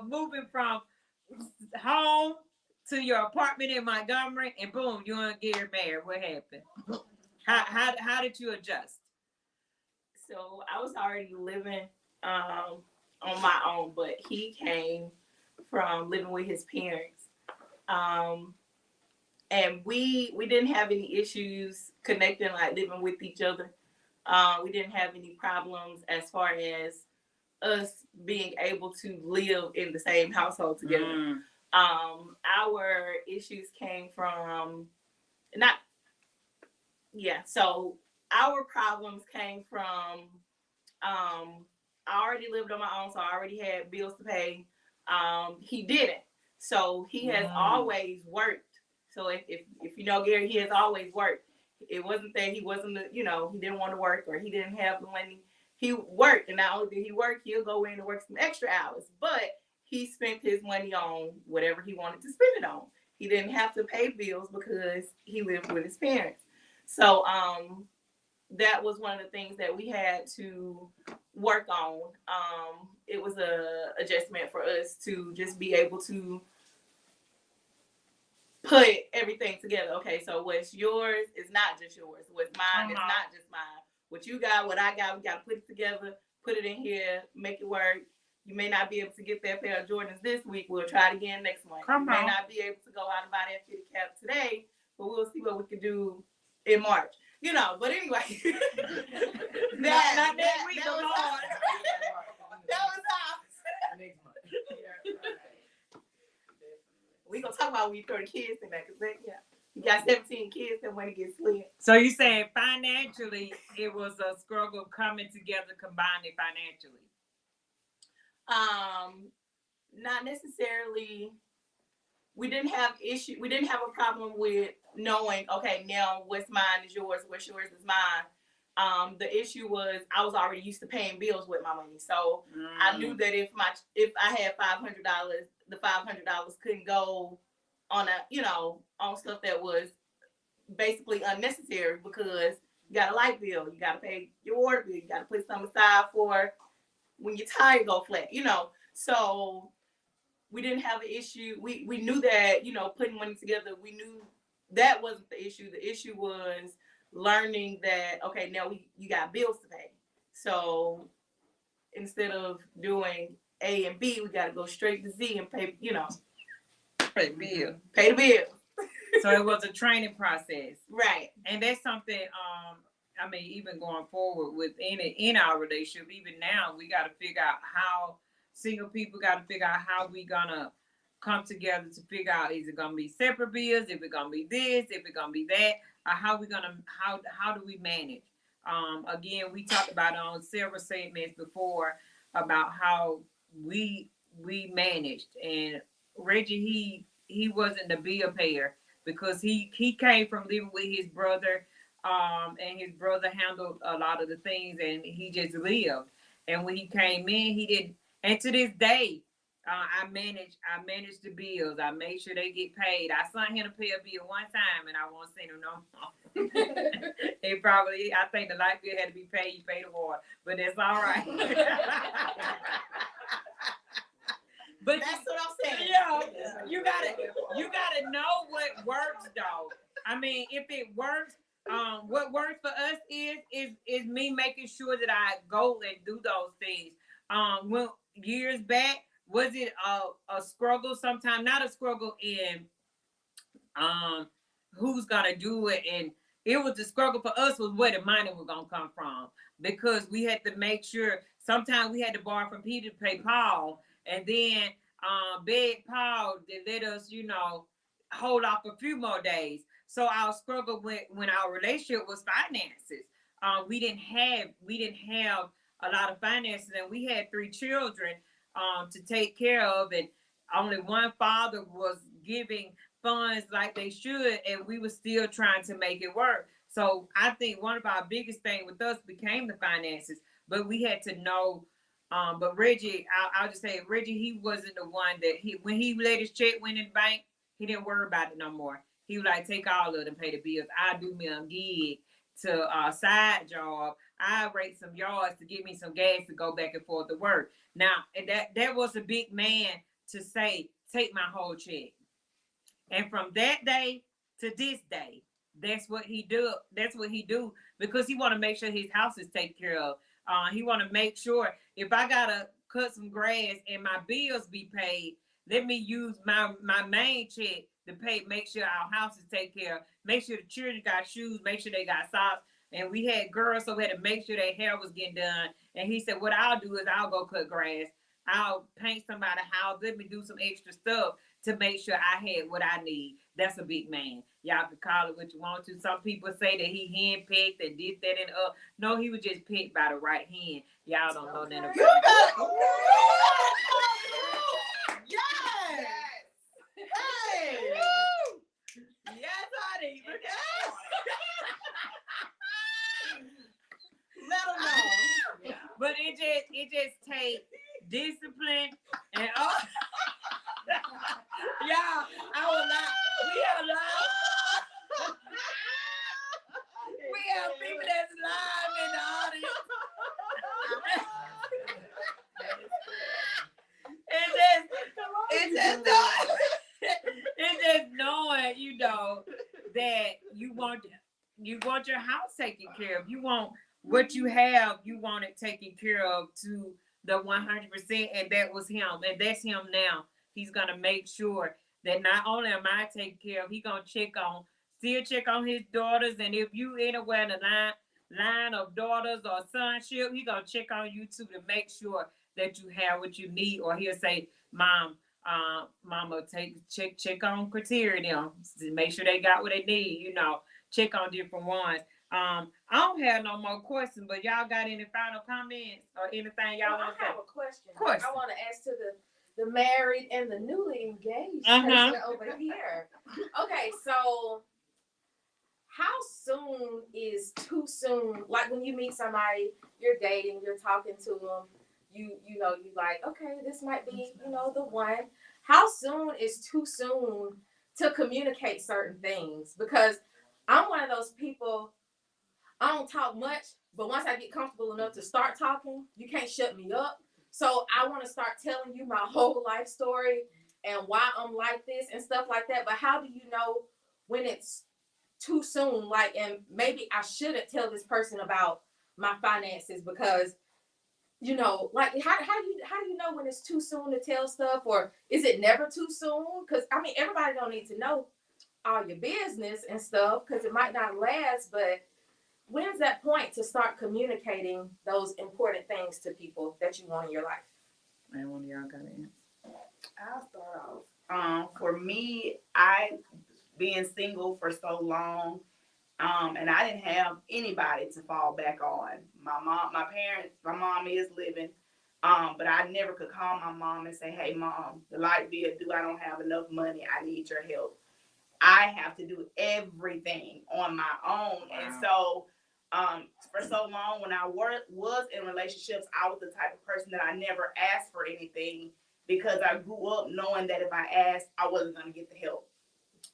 Moving from home to your apartment in Montgomery, and boom, you want to get married. What happened? How did you adjust? So I was already living on my own, but he came from living with his parents. And we didn't have any issues connecting, like living with each other. We didn't have any problems as far as us being able to live in the same household together. Our issues came from so our problems came from I already lived on my own, so I already had bills to pay. He didn't. So he has always worked. So if you know Gary, he has always worked. It wasn't that he wasn't, he didn't want to work or he didn't have the money. He worked, and not only did he work, he'll go in and work some extra hours. But he spent his money on whatever he wanted to spend it on. He didn't have to pay bills because he lived with his parents. So that was one of the things that we had to work on. It was a adjustment for us to just be able to put everything together. Okay, so what's yours is not just yours. What's mine is not just mine. What you got, what I got, we got to put it together, put it in here, make it work. You may not be able to get that pair of Jordans this week. We'll try it again next month. You may not be able to go out and buy that fitted cap today, but we'll see what we can do in March. But anyway, that was ours. Next month. We gonna talk about when you throw the kids in that, because you got 17 kids that want to get slid. So you saying financially, it was a struggle coming together, combining financially? Not necessarily. We didn't have a problem with knowing, okay, now what's mine is yours, what's yours is mine. The issue was I was already used to paying bills with my money. So I knew that if I had $500, the $500 couldn't go on on stuff that was basically unnecessary, because you got a light bill, you got to pay your water bill, you got to put some aside for when your tire go flat, So we didn't have an issue. We knew that, putting money together, we knew that wasn't the issue. The issue was learning that, okay, now you got bills to pay. So instead of doing A and B, we got to go straight to Z and pay, Pay bill. Pay the bill. So it was a training process. Right. And that's something, even going forward with in our relationship, even now, we got to figure out how single people got to figure out how we gonna come together to figure out, is it gonna be separate bills, if it's gonna be this, if it's gonna be that, or how do we manage? Again, we talked about it on several segments before about how we managed, and Reggie, he wasn't the bill payer because he came from living with his brother, and his brother handled a lot of the things, and he just lived. And when he came in, he didn't. And to this day, I manage the bills. I make sure they get paid. I sent him to pay a bill one time, and I won't send him no more. It probably, I think the light bill had to be paid. He paid the water, but that's all right. But That's what I'm saying. yeah, you gotta know what works though. I mean, if it works, what works for us is me making sure that I go and do those things. When years back, was it a struggle? Sometimes not a struggle in who's gonna do it, and it was the struggle for us was where the money was gonna come from, because we had to make sure. Sometimes we had to borrow from Peter to pay Paul, and then beg Paul to let us, hold off a few more days. So our struggle when our relationship was finances. We didn't have a lot of finances, and we had 3 children to take care of, and only one father was giving funds like they should, and we were still trying to make it work. So I think one of our biggest thing with us became the finances, but we had to know. But Reggie, I'll just say Reggie, he wasn't the one that when he let his check went in the bank, he didn't worry about it no more. He would like take all of them, pay the bills. I do me a gig to a side job. I rate some yards to give me some gas to go back and forth to work. Now, and that was a big man to say, take my whole check. And from that day to this day, that's what he do. That's what he do, because he want to make sure his house is taken care of. He want to make sure if I gotta cut some grass and my bills be paid, let me use my main check to pay. Make sure our house is taken care of. Make sure the children got shoes. Make sure they got socks. And we had girls, so we had to make sure their hair was getting done. And he said, what I'll do is I'll go cut grass. I'll paint somebody's house. Let me do some extra stuff to make sure I had what I need. That's a big man. Y'all can call it what you want to. Some people say that he handpicked and did that and No, he was just picked by the right hand. Y'all don't know nothing about it. Yes. Hey. Yes, honey. Let them know. But it just takes discipline and yeah, I will lie. We have people that's lying in the audience. It's just knowing, that you want your house taken care of. You want what you have, you want it taken care of to the 100%, and that was him, and that's him now. He's gonna make sure that not only am I taken care of, he gonna check on his daughters, and if you anywhere in the line of daughters or sonship, he gonna check on you too to make sure that you have what you need, or he'll say, Mama, check on criteria them, make sure they got what they need, check on different ones. I don't have no more questions, but y'all got any final comments or anything y'all want to say? I have a question. Question. I want to ask to the married and the newly engaged Uh-huh. person over here. Okay, so how soon is too soon? Like when you meet somebody, you're dating, you're talking to them, you like, okay, this might be, the one. How soon is too soon to communicate certain things? Because I'm one of those people, I don't talk much, but once I get comfortable enough to start talking, you can't shut me up. So I want to start telling you my whole life story and why I'm like this and stuff like that. But how do you know when it's too soon? Like, and maybe I shouldn't tell this person about my finances because, like how do you know when it's too soon to tell stuff, or is it never too soon? Because I mean, everybody don't need to know all your business and stuff because it might not last, but when's that point to start communicating those important things to people that you want in your life? And one of y'all got it. I'll start off. For me, I being single for so long, and I didn't have anybody to fall back on. My mom is living, but I never could call my mom and say, "Hey, mom, the light bill due. I don't have enough money. I need your help." I have to do everything on my own, and so for so long when I was in relationships, I was the type of person that I never asked for anything because I grew up knowing that if I asked, I wasn't going to get the help.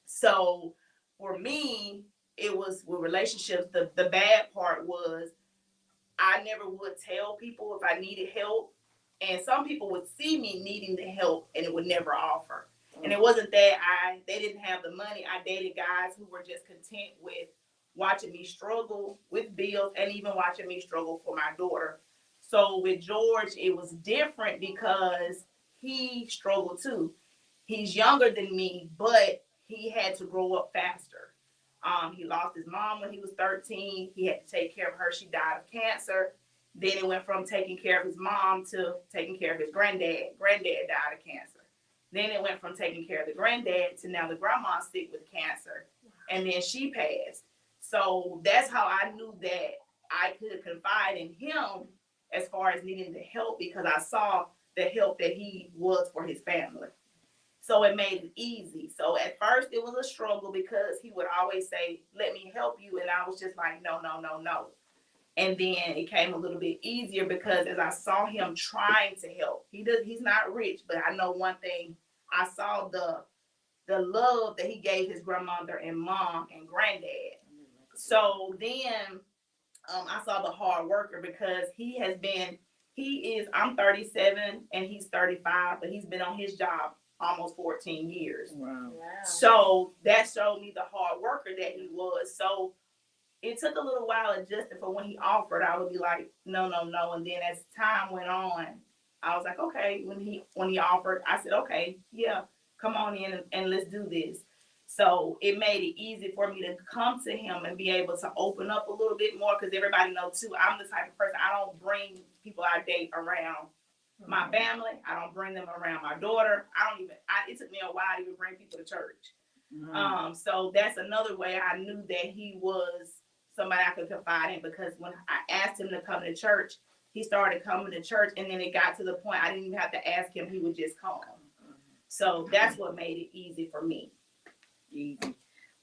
So for me, it was with relationships. The bad part was I never would tell people if I needed help, and some people would see me needing the help and it would never offer. And it wasn't that they didn't have the money. I dated guys who were just content with watching me struggle with bills and even watching me struggle for my daughter. So with George, it was different because he struggled too. He's younger than me, but he had to grow up faster. He lost his mom when he was 13. He had to take care of her. She died of cancer. Then it went from taking care of his mom to taking care of his granddad. Granddad died of cancer. Then it went from taking care of the granddad to now the grandma's sick with cancer. And then she passed. So that's how I knew that I could confide in him as far as needing the help, because I saw the help that he was for his family. So it made it easy. So at first it was a struggle because he would always say, "Let me help you." And I was just like, no, no, no, no. And then it came a little bit easier because as I saw him trying to help, he's not rich, but I know one thing. I saw the love that he gave his grandmother and mom and granddad. So then I saw the hard worker because I'm 37 and he's 35, but he's been on his job almost 14 years. Wow. So that showed me the hard worker that he was. So it took a little while adjusting for when he offered. I would be like, no, no, no. And then as time went on, I was like, okay. When he offered, I said, okay, yeah, come on in and let's do this. So it made it easy for me to come to him and be able to open up a little bit more, because everybody knows too, I'm the type of person, I don't bring people I date around my family. I don't bring them around my daughter. It took me a while to even bring people to church. So that's another way I knew that he was somebody I could confide in, because when I asked him to come to church, he started coming to church, and then it got to the point I didn't even have to ask him, he would just come. So that's what made it easy for me. Easy.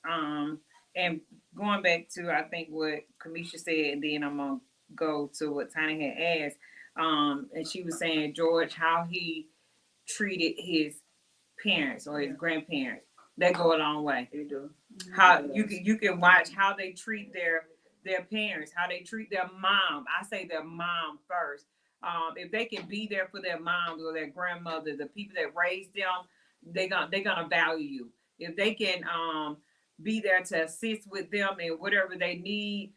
And going back to, I think, what Kamisha said, and then I'm gonna go to what Tiny had asked. And she was saying, George, how he treated his parents or his grandparents. That go a long way. They do. How you can watch how they treat their parents, how they treat their mom. I say their mom first. If they can be there for their moms or their grandmother, the people that raised them, they're gonna value you. If they can be there to assist with them and whatever they need,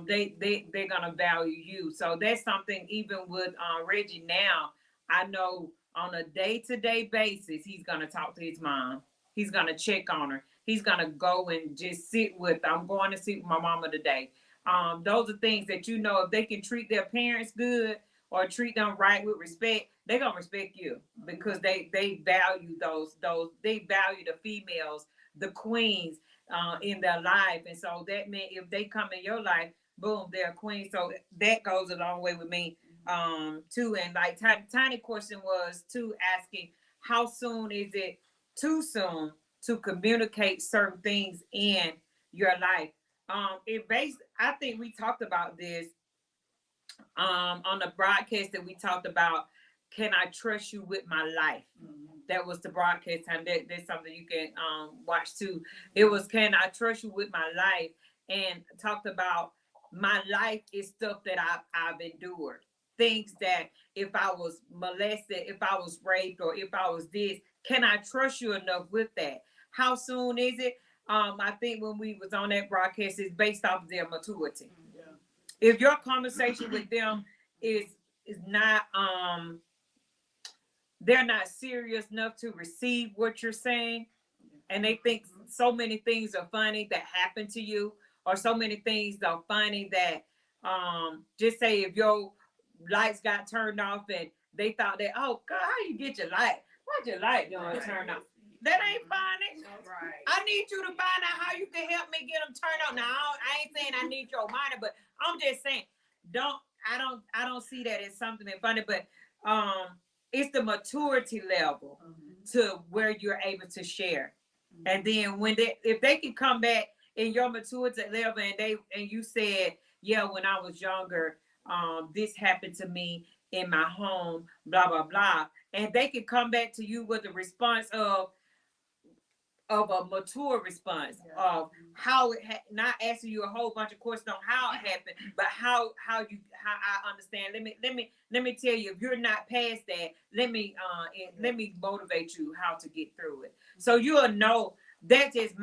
they're gonna value you. So that's something, even with Reggie now, I know on a day-to-day basis, he's gonna talk to his mom. He's gonna check on her. He's gonna go and just sit with. I'm going to sit with my mama today. Those are things that, if they can treat their parents good or treat them right with respect, they're gonna respect you, because they value those they value the females, the queens in their life. And so that means if they come in your life, boom, they're a queen. So that goes a long way with me too. And like tiny question was too, asking how soon is it too soon to communicate certain things in your life. I think we talked about this on the broadcast, that we talked about, can I trust you with my life? That was the broadcast time. That's something you can watch too. It was, can I trust you with my life? And talked about my life is stuff that I've endured. Things that if I was molested, if I was raped, or if I was this, can I trust you enough with that? How soon is it? I think when we was on that broadcast, it's based off of their maturity. Yeah. If your conversation with them is not they're not serious enough to receive what you're saying, and they think so many things are funny that happen to you, or so many things are funny that just say if your lights got turned off and they thought that, oh God, how you get your light? Why'd your light going turn off? That ain't funny. Right. I need you to find out how you can help me get them turned on. Now I ain't saying I need your money, but I'm just saying I don't see that as something that's funny, but it's the maturity level to where you're able to share. And then if they can come back in your maturity level and you said, yeah, when I was younger, this happened to me in my home, blah blah blah, and they can come back to you with a response of a mature response of how it not asking you a whole bunch of questions on how it happened, but how I understand. Let me tell you, if you're not past that, let me motivate you how to get through it. So you'll know. That's just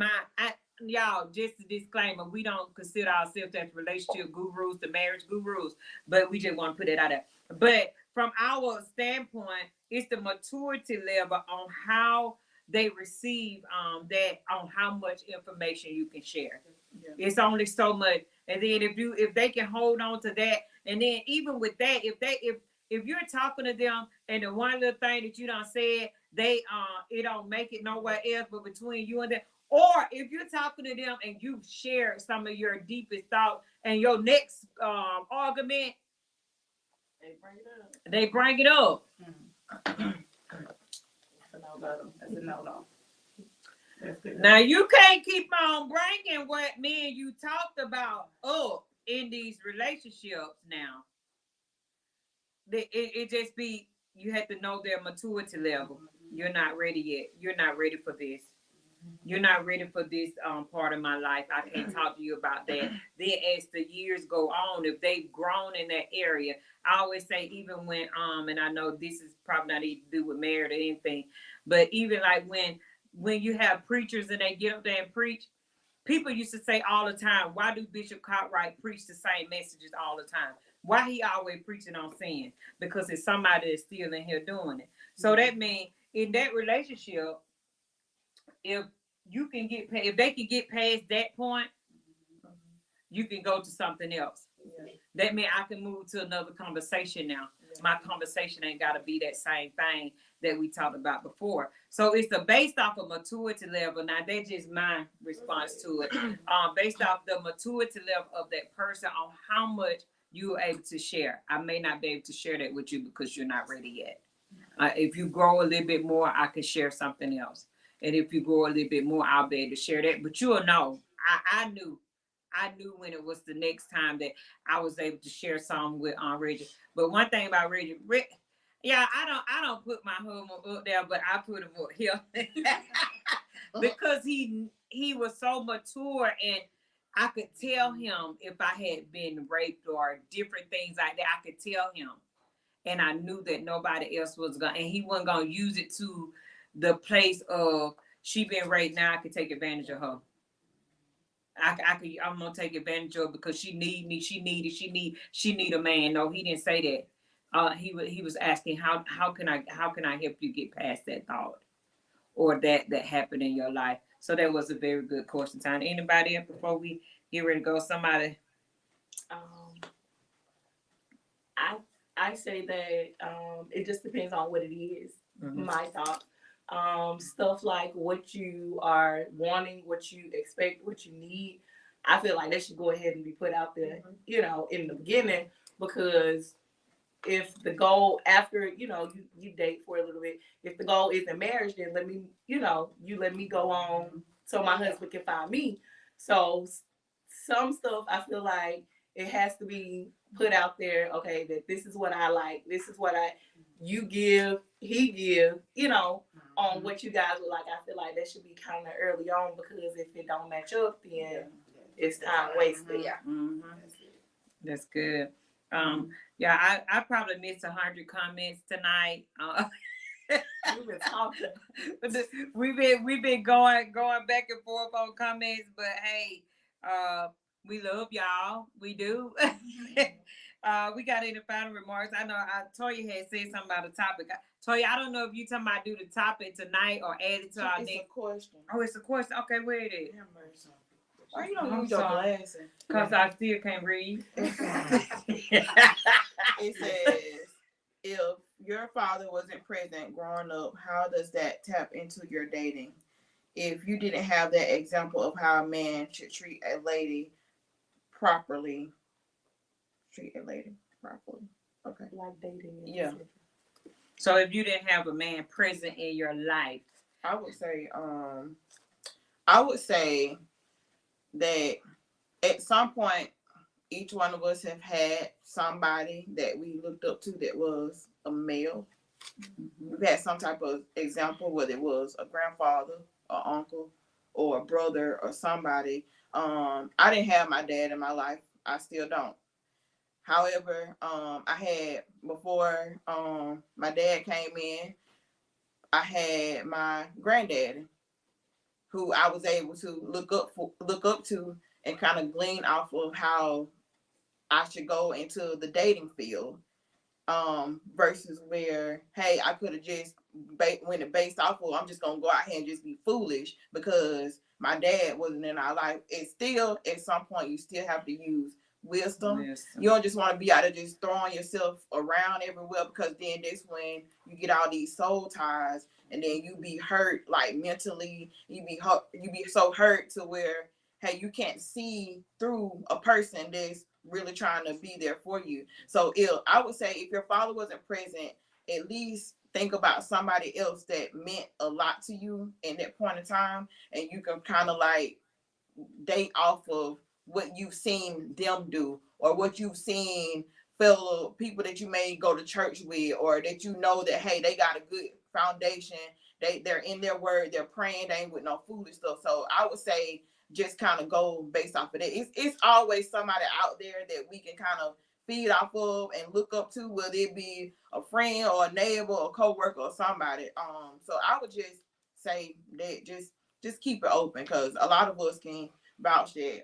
y'all, just a disclaimer, we don't consider ourselves as relationship gurus, the marriage gurus, but we just want to put it out there. But from our standpoint, it's the maturity level on how they receive that, on how much information you can share. Yeah. It's only so much. And then if they can hold on to that, and then even with that, if you're talking to them and the one little thing that you done said, they it don't make it nowhere else but between you and them. Or if you're talking to them and you share some of your deepest thoughts and your next argument, they bring it up. That's a no. Now you can't keep on bringing what me and you talked about up in these relationships. Now, it just be, you have to know their maturity level. You're not ready yet. You're not ready for this. You're not ready for this part of my life. I can't talk to you about that. Then as the years go on, if they've grown in that area, I always say, even when and I know this is probably not even to do with marriage or anything, but even like when you have preachers and they get up there and preach, people used to say all the time, why do Bishop Cartwright preach the same messages all the time? Why he always preaching on sin? Because it's somebody that's still in here doing it. So that means in that relationship, if they can get past that point, you can go to something else. Yeah. That means I can move to another conversation now. Yeah. My conversation ain't got to be that same thing that we talked about before. So it's based off of maturity level. Now that's just my response to it. Based off the maturity level of that person on how much you're able to share. I may not be able to share that with you because you're not ready yet. If you grow a little bit more, I can share something else. And if you grow a little bit more, I'll be able to share that. But you'll know. I knew when it was the next time that I was able to share something with Reggie. But one thing about Reggie, I don't put my husband up there, but I put him up here because he was so mature, and I could tell him if I had been raped or different things like that. I could tell him, and I knew that nobody else was gonna, and he wasn't gonna use it to the place of she been raped. Now I could take advantage of her. I'm gonna take advantage of her because she need me. She need a man. No, he didn't say that. He was asking how can I help you get past that thought or that happened in your life. So that was a very good question time. Anybody else before we get ready to go? Somebody. I say that it just depends on what it is. Mm-hmm. My thought. Stuff like what you are wanting, what you expect, what you need. I feel like that should go ahead and be put out there, in the beginning, because if the goal after, you date for a little bit, if the goal isn't marriage, then let me go on so my husband can find me. So some stuff I feel like it has to be put out there, okay, that this is what I like, this is what you give, he give, on what you guys would like. I feel like that should be kind of early on, because if it don't match up, then it's time wasted. Yeah. Mm-hmm. That's good. I probably missed 100 comments tonight. We've been talking. We've been going back and forth on comments, but hey, we love y'all. We do. We got any final remarks? I know Toya had said something about the topic. Toya, I don't know if you talking about do the topic tonight or add it to our next. It's a question. Oh, it's a question. Okay, where it is? Why you don't use your glasses? Because I still can't read. It says, if your father wasn't present growing up, how does that tap into your dating? If you didn't have that example of how a man should treat a lady properly, treat a lady properly. Okay. Like dating. Yeah. So if you didn't have a man present in your life, I would say that at some point each one of us have had somebody that we looked up to that was a male. We've had some type of example, whether it was a grandfather, or uncle, or a brother, or somebody. I didn't have my dad in my life. I still don't. However, I had before my dad came in, I had my granddaddy, who I was able to look up to, and kind of glean off of how I should go into the dating field. Versus where, hey, I could have just when it based off of, I'm just gonna go out here and just be foolish because my dad wasn't in our life. It's still, at some point, you still have to use wisdom. You don't just want to be out there just throwing yourself around everywhere, because then that's when you get all these soul ties, and then you be hurt, like mentally. You be so hurt to where, hey, you can't see through a person that's really trying to be there for you. So I would say if your father wasn't present, at least think about somebody else that meant a lot to you in that point in time, and you can kind of like date off of what you've seen them do, or what you've seen fellow people that you may go to church with, or that you know that, hey, they got a good foundation, they're in their word, they're praying, they ain't with no foolish stuff. So I would say just kind of go based off of that. It's always somebody out there that we can kind of feed off of and look up to, whether it be a friend or a neighbor or co-worker or somebody. So I would just say that just keep it open, because a lot of us can vouch that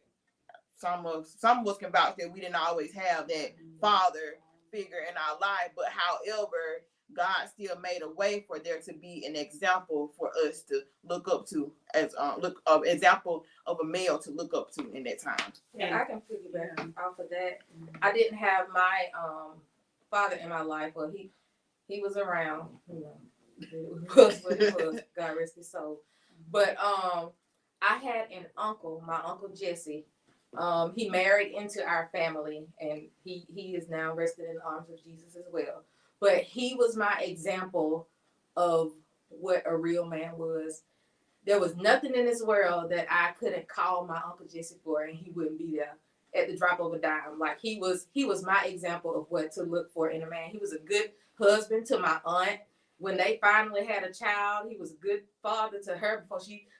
some of us can vouch that we didn't always have that father figure in our life, but however, God still made a way for there to be an example for us to look up to, as example of a male to look up to in that time. Yeah, I can piggyback off of that. I didn't have my father in my life, but he was around. You know, it was what it was. God rest his soul. But I had an uncle, my uncle Jesse. He married into our family, and he is now rested in the arms of Jesus as well. But he was my example of what a real man was. There was nothing in this world that I couldn't call my Uncle Jesse for, and he wouldn't be there at the drop of a dime. Like he was my example of what to look for in a man. He was a good husband to my aunt. When they finally had a child, he was a good father to her before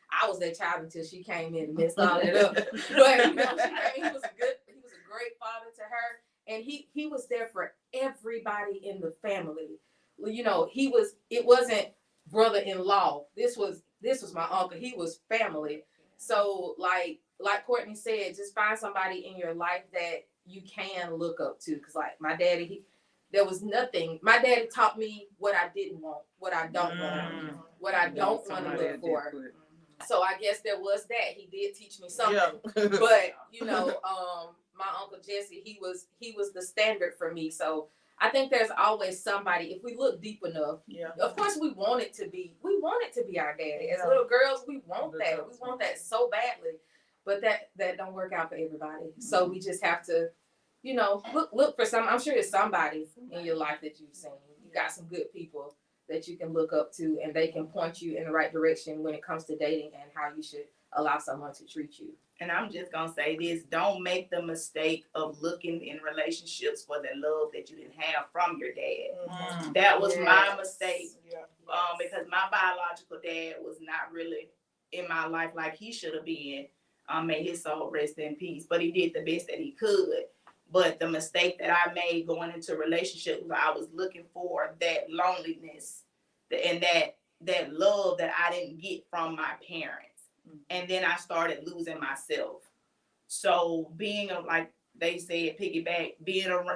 I was that child until she came in and messed all that up. But he was a great father to her. And he was there for everybody in the family. You know, it wasn't brother-in-law. This was my uncle. He was family. So like Courtney said, just find somebody in your life that you can look up to. Cause like my daddy, there was nothing. My daddy taught me what I didn't want, what I don't want, what I don't want to look for. So I guess there was that. He did teach me something. Yeah. But you know, my Uncle Jesse, he was the standard for me. So I think there's always somebody, if we look deep enough. Yeah. Of course we want it to be our daddy. As little girls, we want that. We want that so badly. But that don't work out for everybody. So we just have to, you know, look for some. I'm sure there's somebody in your life that you've seen. You got some good people that you can look up to, and they can point you in the right direction when it comes to dating and how you should allow someone to treat you. And I'm just going to say this, don't make the mistake of looking in relationships for the love that you didn't have from your dad. Mm-hmm. That was my mistake. Yeah. Because my biological dad was not really in my life like he should have been. May his soul rest in peace. But he did the best that he could. But the mistake that I made going into relationships, I was looking for that loneliness and that love that I didn't get from my parents. And then I started losing myself. So being like they said, piggyback,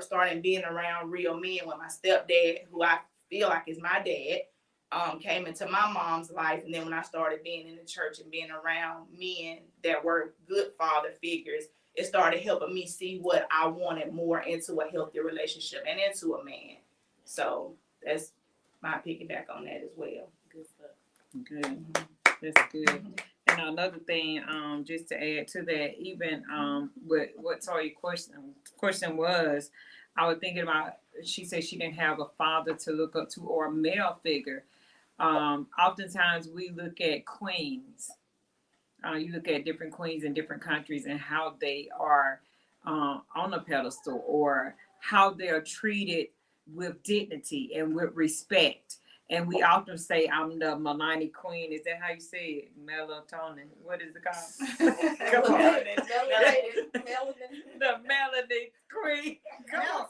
starting being around real men with my stepdad, who I feel like is my dad, came into my mom's life. And then when I started being in the church and being around men that were good father figures, it started helping me see what I wanted more into a healthy relationship and into a man. So I piggyback on that as well. Good stuff. Good. That's good. And another thing, just to add to that, even what Toya question was, I was thinking about. She said she didn't have a father to look up to or a male figure. Oftentimes we look at queens. You look at different queens in different countries and how they are on a pedestal or how they are treated with dignity and with respect. And we often say, I'm the Melanie Queen. Is that how you say it? Melatonin. What is it called? Come on. The Melanie Queen. Come on.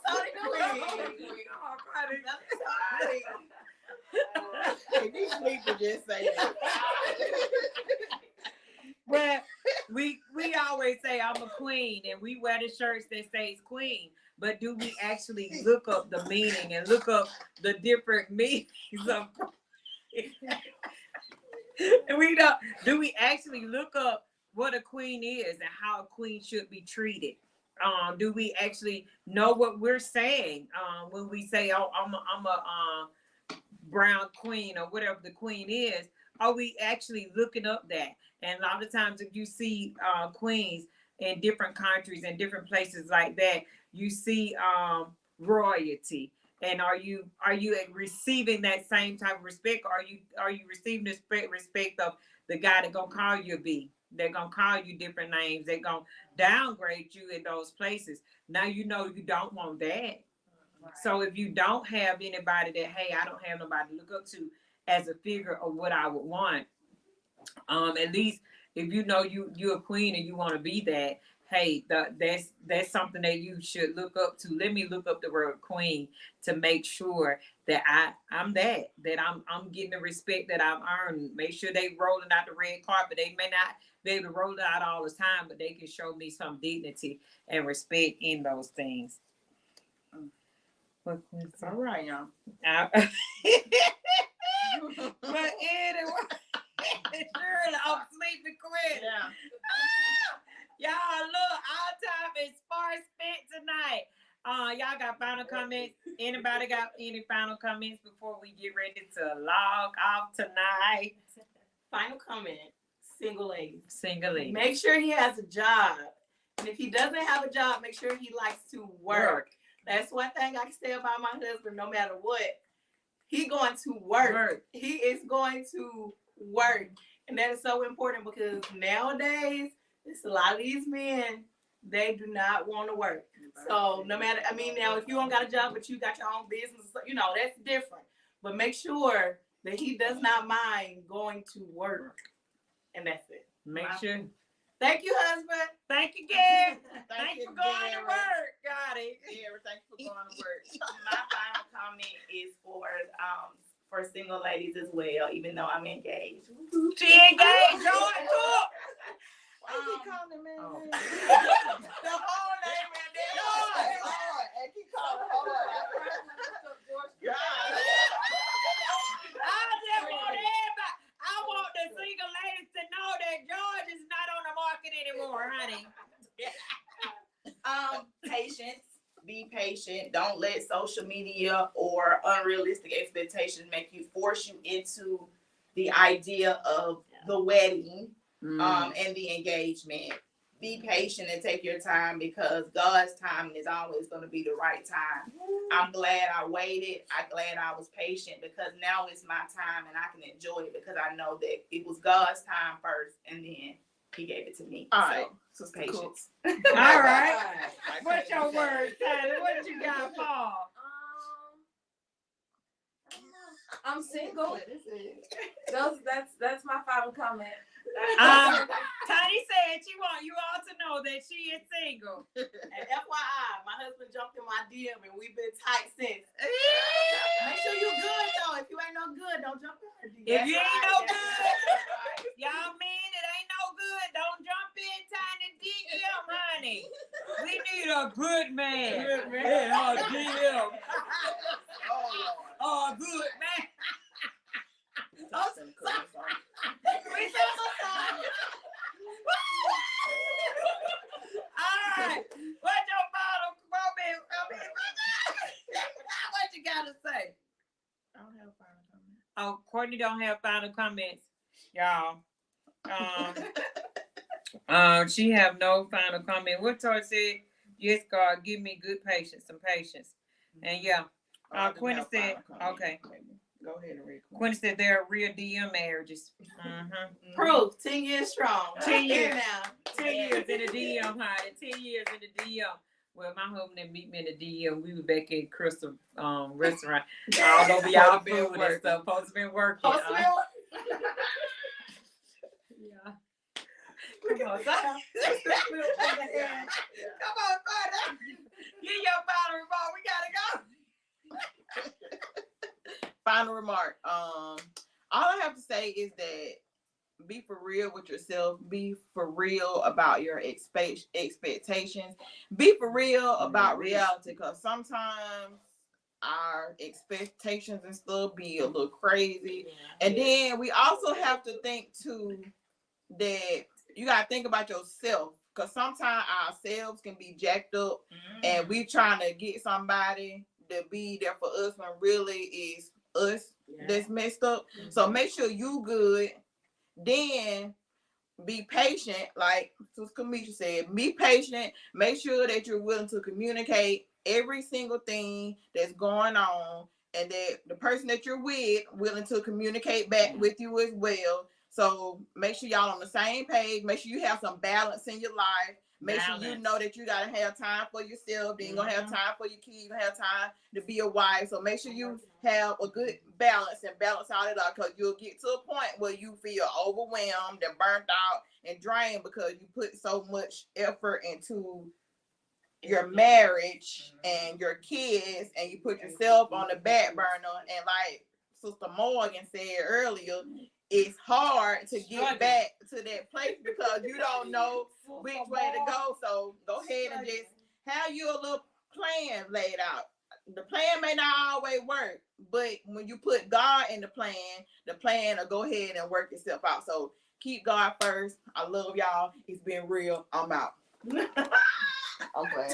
If you sleep, just say that. But we always say I'm a queen, and we wear the shirts that says queen. But do we actually look up the meaning and look up the different meanings of queen? And we don't. Do we actually look up what a queen is and how a queen should be treated? Do we actually know what we're saying when we say, "Oh, I'm a brown queen" or whatever the queen is? Are we actually looking up that? And a lot of times, if you see queens in different countries and different places like that, you see royalty. And are you receiving that same type of respect? Or are you receiving the respect of the guy that gonna call you a B? They're gonna call you different names. They're gonna downgrade you in those places. Now you know you don't want that. Right. So if you don't have anybody that, hey, I don't have nobody to look up to as a figure of what I would want. At least if you know you're a queen and you want to be that, hey, that's something that you should look up to. Let me look up the word queen to make sure that I'm getting the respect that I've earned. Make sure they rolling out the red carpet. They may not be able to roll it out all the time, but they can show me some dignity and respect in those things. All right, y'all. But anyway, Shirley, I'm sleeping quick. Yeah. Y'all, look, our time is far spent tonight. Y'all got final comments? Anybody got any final comments before we get ready to log off tonight? Final comment, single ladies. Single ladies. Make sure he has a job. And if he doesn't have a job, make sure he likes to work. That's one thing I can say about my husband, no matter what. He going to work. He is going to work. And that is so important because nowadays, it's a lot of these men, they do not want to work. So no matter, now if you don't got a job, but you got your own business, that's different. But make sure that he does not mind going to work. And that's it. Make sure. Thank you, husband. Thank you, Gary. Thank you for going Gary. to work. Got it. Gary, thanks for going to work. My final comment is for single ladies as well, even though I'm engaged. She engaged. Join up. Why you calling me? Oh. The whole name and then hard. And keep calling hard. God. I want the single ladies to know that George is not on the market anymore, honey. Patience. Be patient. Don't let social media or unrealistic expectations force you into the idea of the wedding and the engagement. Be patient and take your time because God's timing is always going to be the right time. I'm glad I waited. I'm glad I was patient because now it's my time and I can enjoy it because I know that it was God's time first and then He gave it to me. All right. So patience. All right. What's your word, Tyler? What you got, Paul? I'm single. That's my final comment. Tiny said she want you all to know that she is single. And FYI, my husband jumped in my DM and we've been tight since. Make sure you good though. If you ain't no good, don't jump in her DM. If you ain't no good, y'all mean it ain't no good. Don't jump in Tiny DM, honey. We need a good man. Good man. Yeah, DM. Oh, good man. Oh, sorry. We so sorry. All right. What's your final comment? What you gotta say? I don't have a final Oh, Courtney don't have final comments, y'all. She have no final comment. What Toy said, yes, God, give me good patience, some patience. And yeah, I do Quinny have said, final comment, okay. maybe. Go ahead and read. Quinny said there are real DM marriages. Mm-hmm. Proof, 10 years strong. 10 years. now. 10 years in the DM, honey. 10 years in the DM. Well, my husband didn't meet me in the DM. We were back at Crystal restaurant. All over y'all been food and stuff. Supposed to been working. Yeah. Come on, son. Come on, son. Get your final remark. We gotta go. Final remark. All I have to say is that be for real with yourself. Be for real about your expectations. Be for real about reality, because sometimes our expectations and stuff be a little crazy. And then we also have to think too that you gotta think about yourself, because sometimes ourselves can be jacked up, and we trying to get somebody to be there for us when really is us that's messed up. So make sure you good. Then be patient, like Kamisha said. Be patient. Make sure that you're willing to communicate every single thing that's going on, and that the person that you're with willing to communicate back with you as well. So make sure y'all on the same page. Make sure you have some balance in your life. Make sure you know that you gotta have time for yourself. Then you're gonna have time for your kids. You're gonna have time to be a wife. So make sure you have a good balance and balance all it out, because you'll get to a point where you feel overwhelmed and burnt out and drained because you put so much effort into your marriage and your kids, and you put yourself on the back burner. And like Sister Morgan said earlier, it's hard to get back to that place because you don't know which way to go. So go ahead and just have your little plan laid out. The plan may not always work, but when you put God in the plan will go ahead and work itself out. So keep God first. I love y'all. It's been real. I'm out. I'm playing.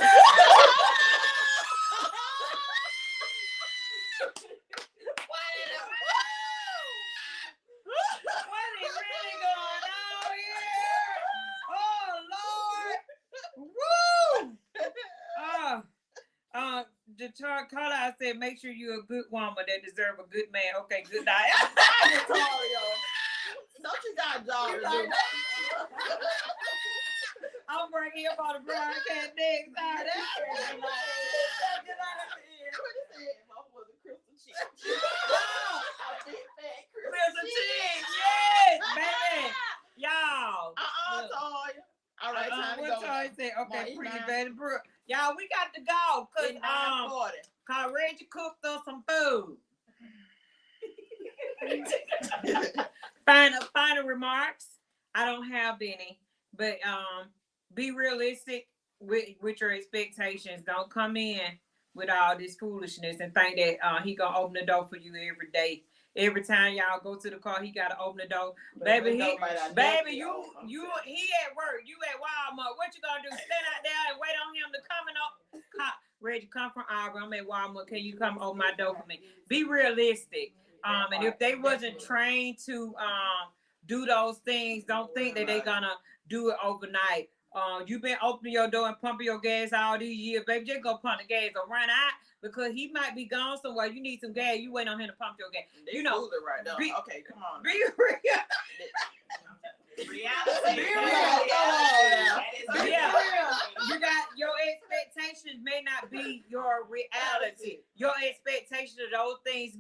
The caller, I said, make sure you're a good woman that deserve a good man. Okay, good night. Don't you got a job to do? I'm bringing up on the broadcast next time. Crystal Chick, yes, baby. Y'all. All right, time to go. Said, okay, pretty baby. Y'all, we got to go because Reggie cooked us some food. Final remarks. I don't have any, but be realistic with your expectations. Don't come in with all this foolishness and think that he gonna open the door for you every day. Every time y'all go to the car, he gotta open the door. Baby, you at work, you at Walmart. What you gonna do? Stand out there and wait on him to come and up? Reggie, come from Auburn. I'm at Walmart. Can you come open my door for me? Be realistic. And if they wasn't trained to do those things, don't think that they gonna do it overnight. You've been opening your door and pumping your gas all these years, baby. Just go pump the gas or run out because he might be gone somewhere. You need some gas. You wait on him to pump your gas. You know, right now. Okay, come on. Be real. Reality. Be real. Yeah. You got your expectations may not be your reality. Your expectation of those things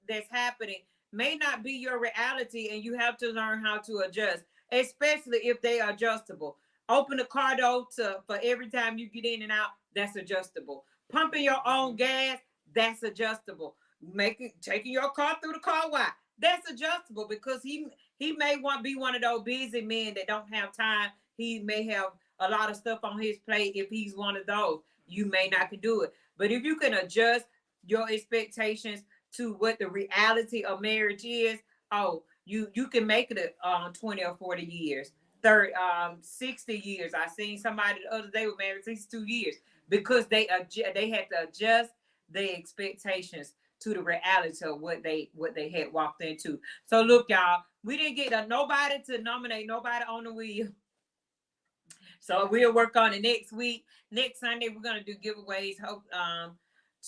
that's happening may not be your reality, and you have to learn how to adjust, especially if they are adjustable. Open the car door for every time you get in and out. That's adjustable. Pumping your own gas. That's adjustable. Taking your car through the car wash. That's adjustable because he may want to be one of those busy men that don't have time. He may have a lot of stuff on his plate. If he's one of those, you may not can do it. But if you can adjust your expectations to what the reality of marriage is, you can make it 20 or 40 years. 60 years. I seen somebody the other day was married 62 years because they had to adjust their expectations to the reality of what they had walked into. So look, y'all, we didn't get nobody to nominate nobody on the wheel. So we'll work on it next week. Next Sunday, we're gonna do giveaways. Hope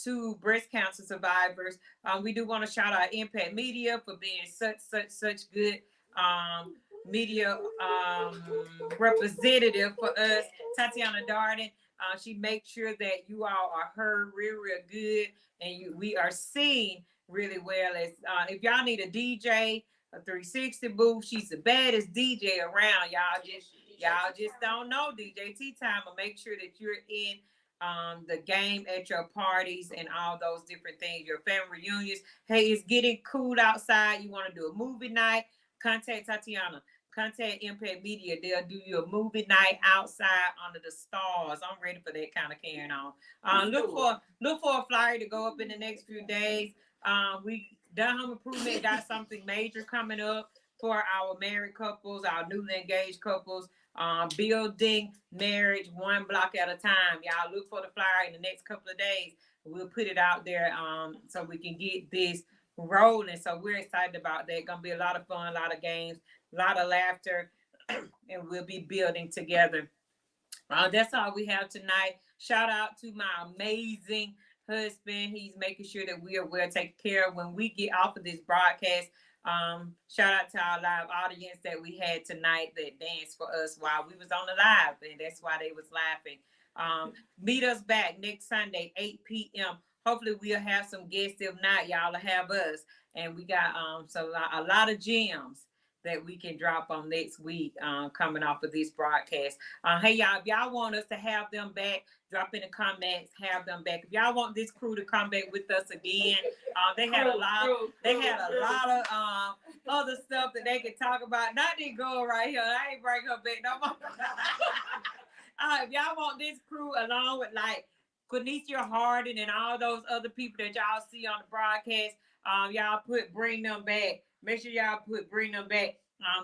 to breast cancer survivors. We do want to shout out Impact Media for being such good media representative for us. Tatiana Darden, she makes sure that you all are heard real good, and we are seen really well. As if y'all need a DJ, a 360 booth, she's the baddest DJ around. Y'all just don't know DJ Tea Time, but make sure that you're in the game at your parties and all those different things, your family reunions. Hey, it's getting cool outside. You want to do a movie night? Contact Tatiana. Contact Impact Media. They'll do you a movie night outside under the stars. I'm ready for that kind of carrying on. Look for a flyer to go up in the next few days. We Done Home Improvement got something major coming up for our married couples, our newly engaged couples. Building marriage one block at a time. Y'all look for the flyer in the next couple of days. We'll put it out there so we can get this rolling. So we're excited about that. Gonna be a lot of fun, a lot of games, a lot of laughter, and we'll be building together. That's all we have tonight. Shout out to my amazing husband. He's making sure that we are well taken care of when we get off of this broadcast. Shout out to our live audience that we had tonight that danced for us while we was on the live, and that's why they was laughing. Meet us back next Sunday, 8 p.m. Hopefully we'll have some guests. If not, y'all will have us. And we got a lot of gems that we can drop on next week coming off of this broadcast. Hey, y'all, if y'all want us to have them back, drop in the comments, have them back. If y'all want this crew to come back with us again, they had a lot of other stuff that they could talk about. Not this girl right here. I ain't bring her back no more. If y'all want this crew along with like Quenisha Harden and all those other people that y'all see on the broadcast, y'all bring them back. Make sure y'all bring them back.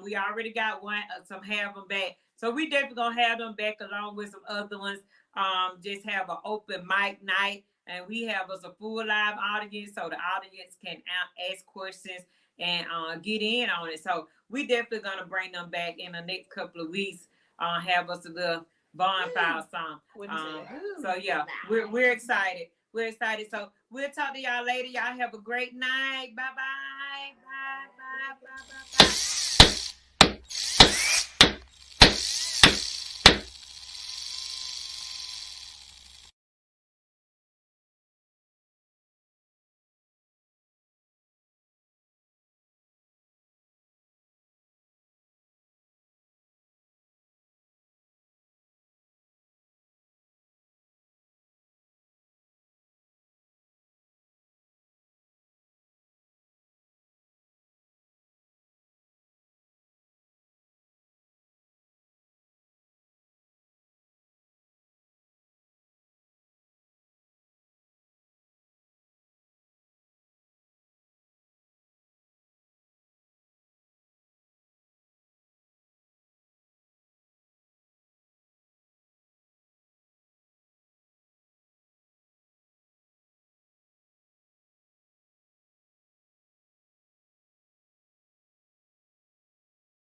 We already got one, some have them back. So we definitely gonna have them back along with some other ones. Just have an open mic night, and we have us a full live audience so the audience can ask questions and get in on it. So we definitely gonna bring them back in the next couple of weeks. Have us a little bonfire song. So yeah, we're excited. We're excited. So we'll talk to y'all later. Y'all have a great night. Bye bye. Bye bye. Bye bye. Bye.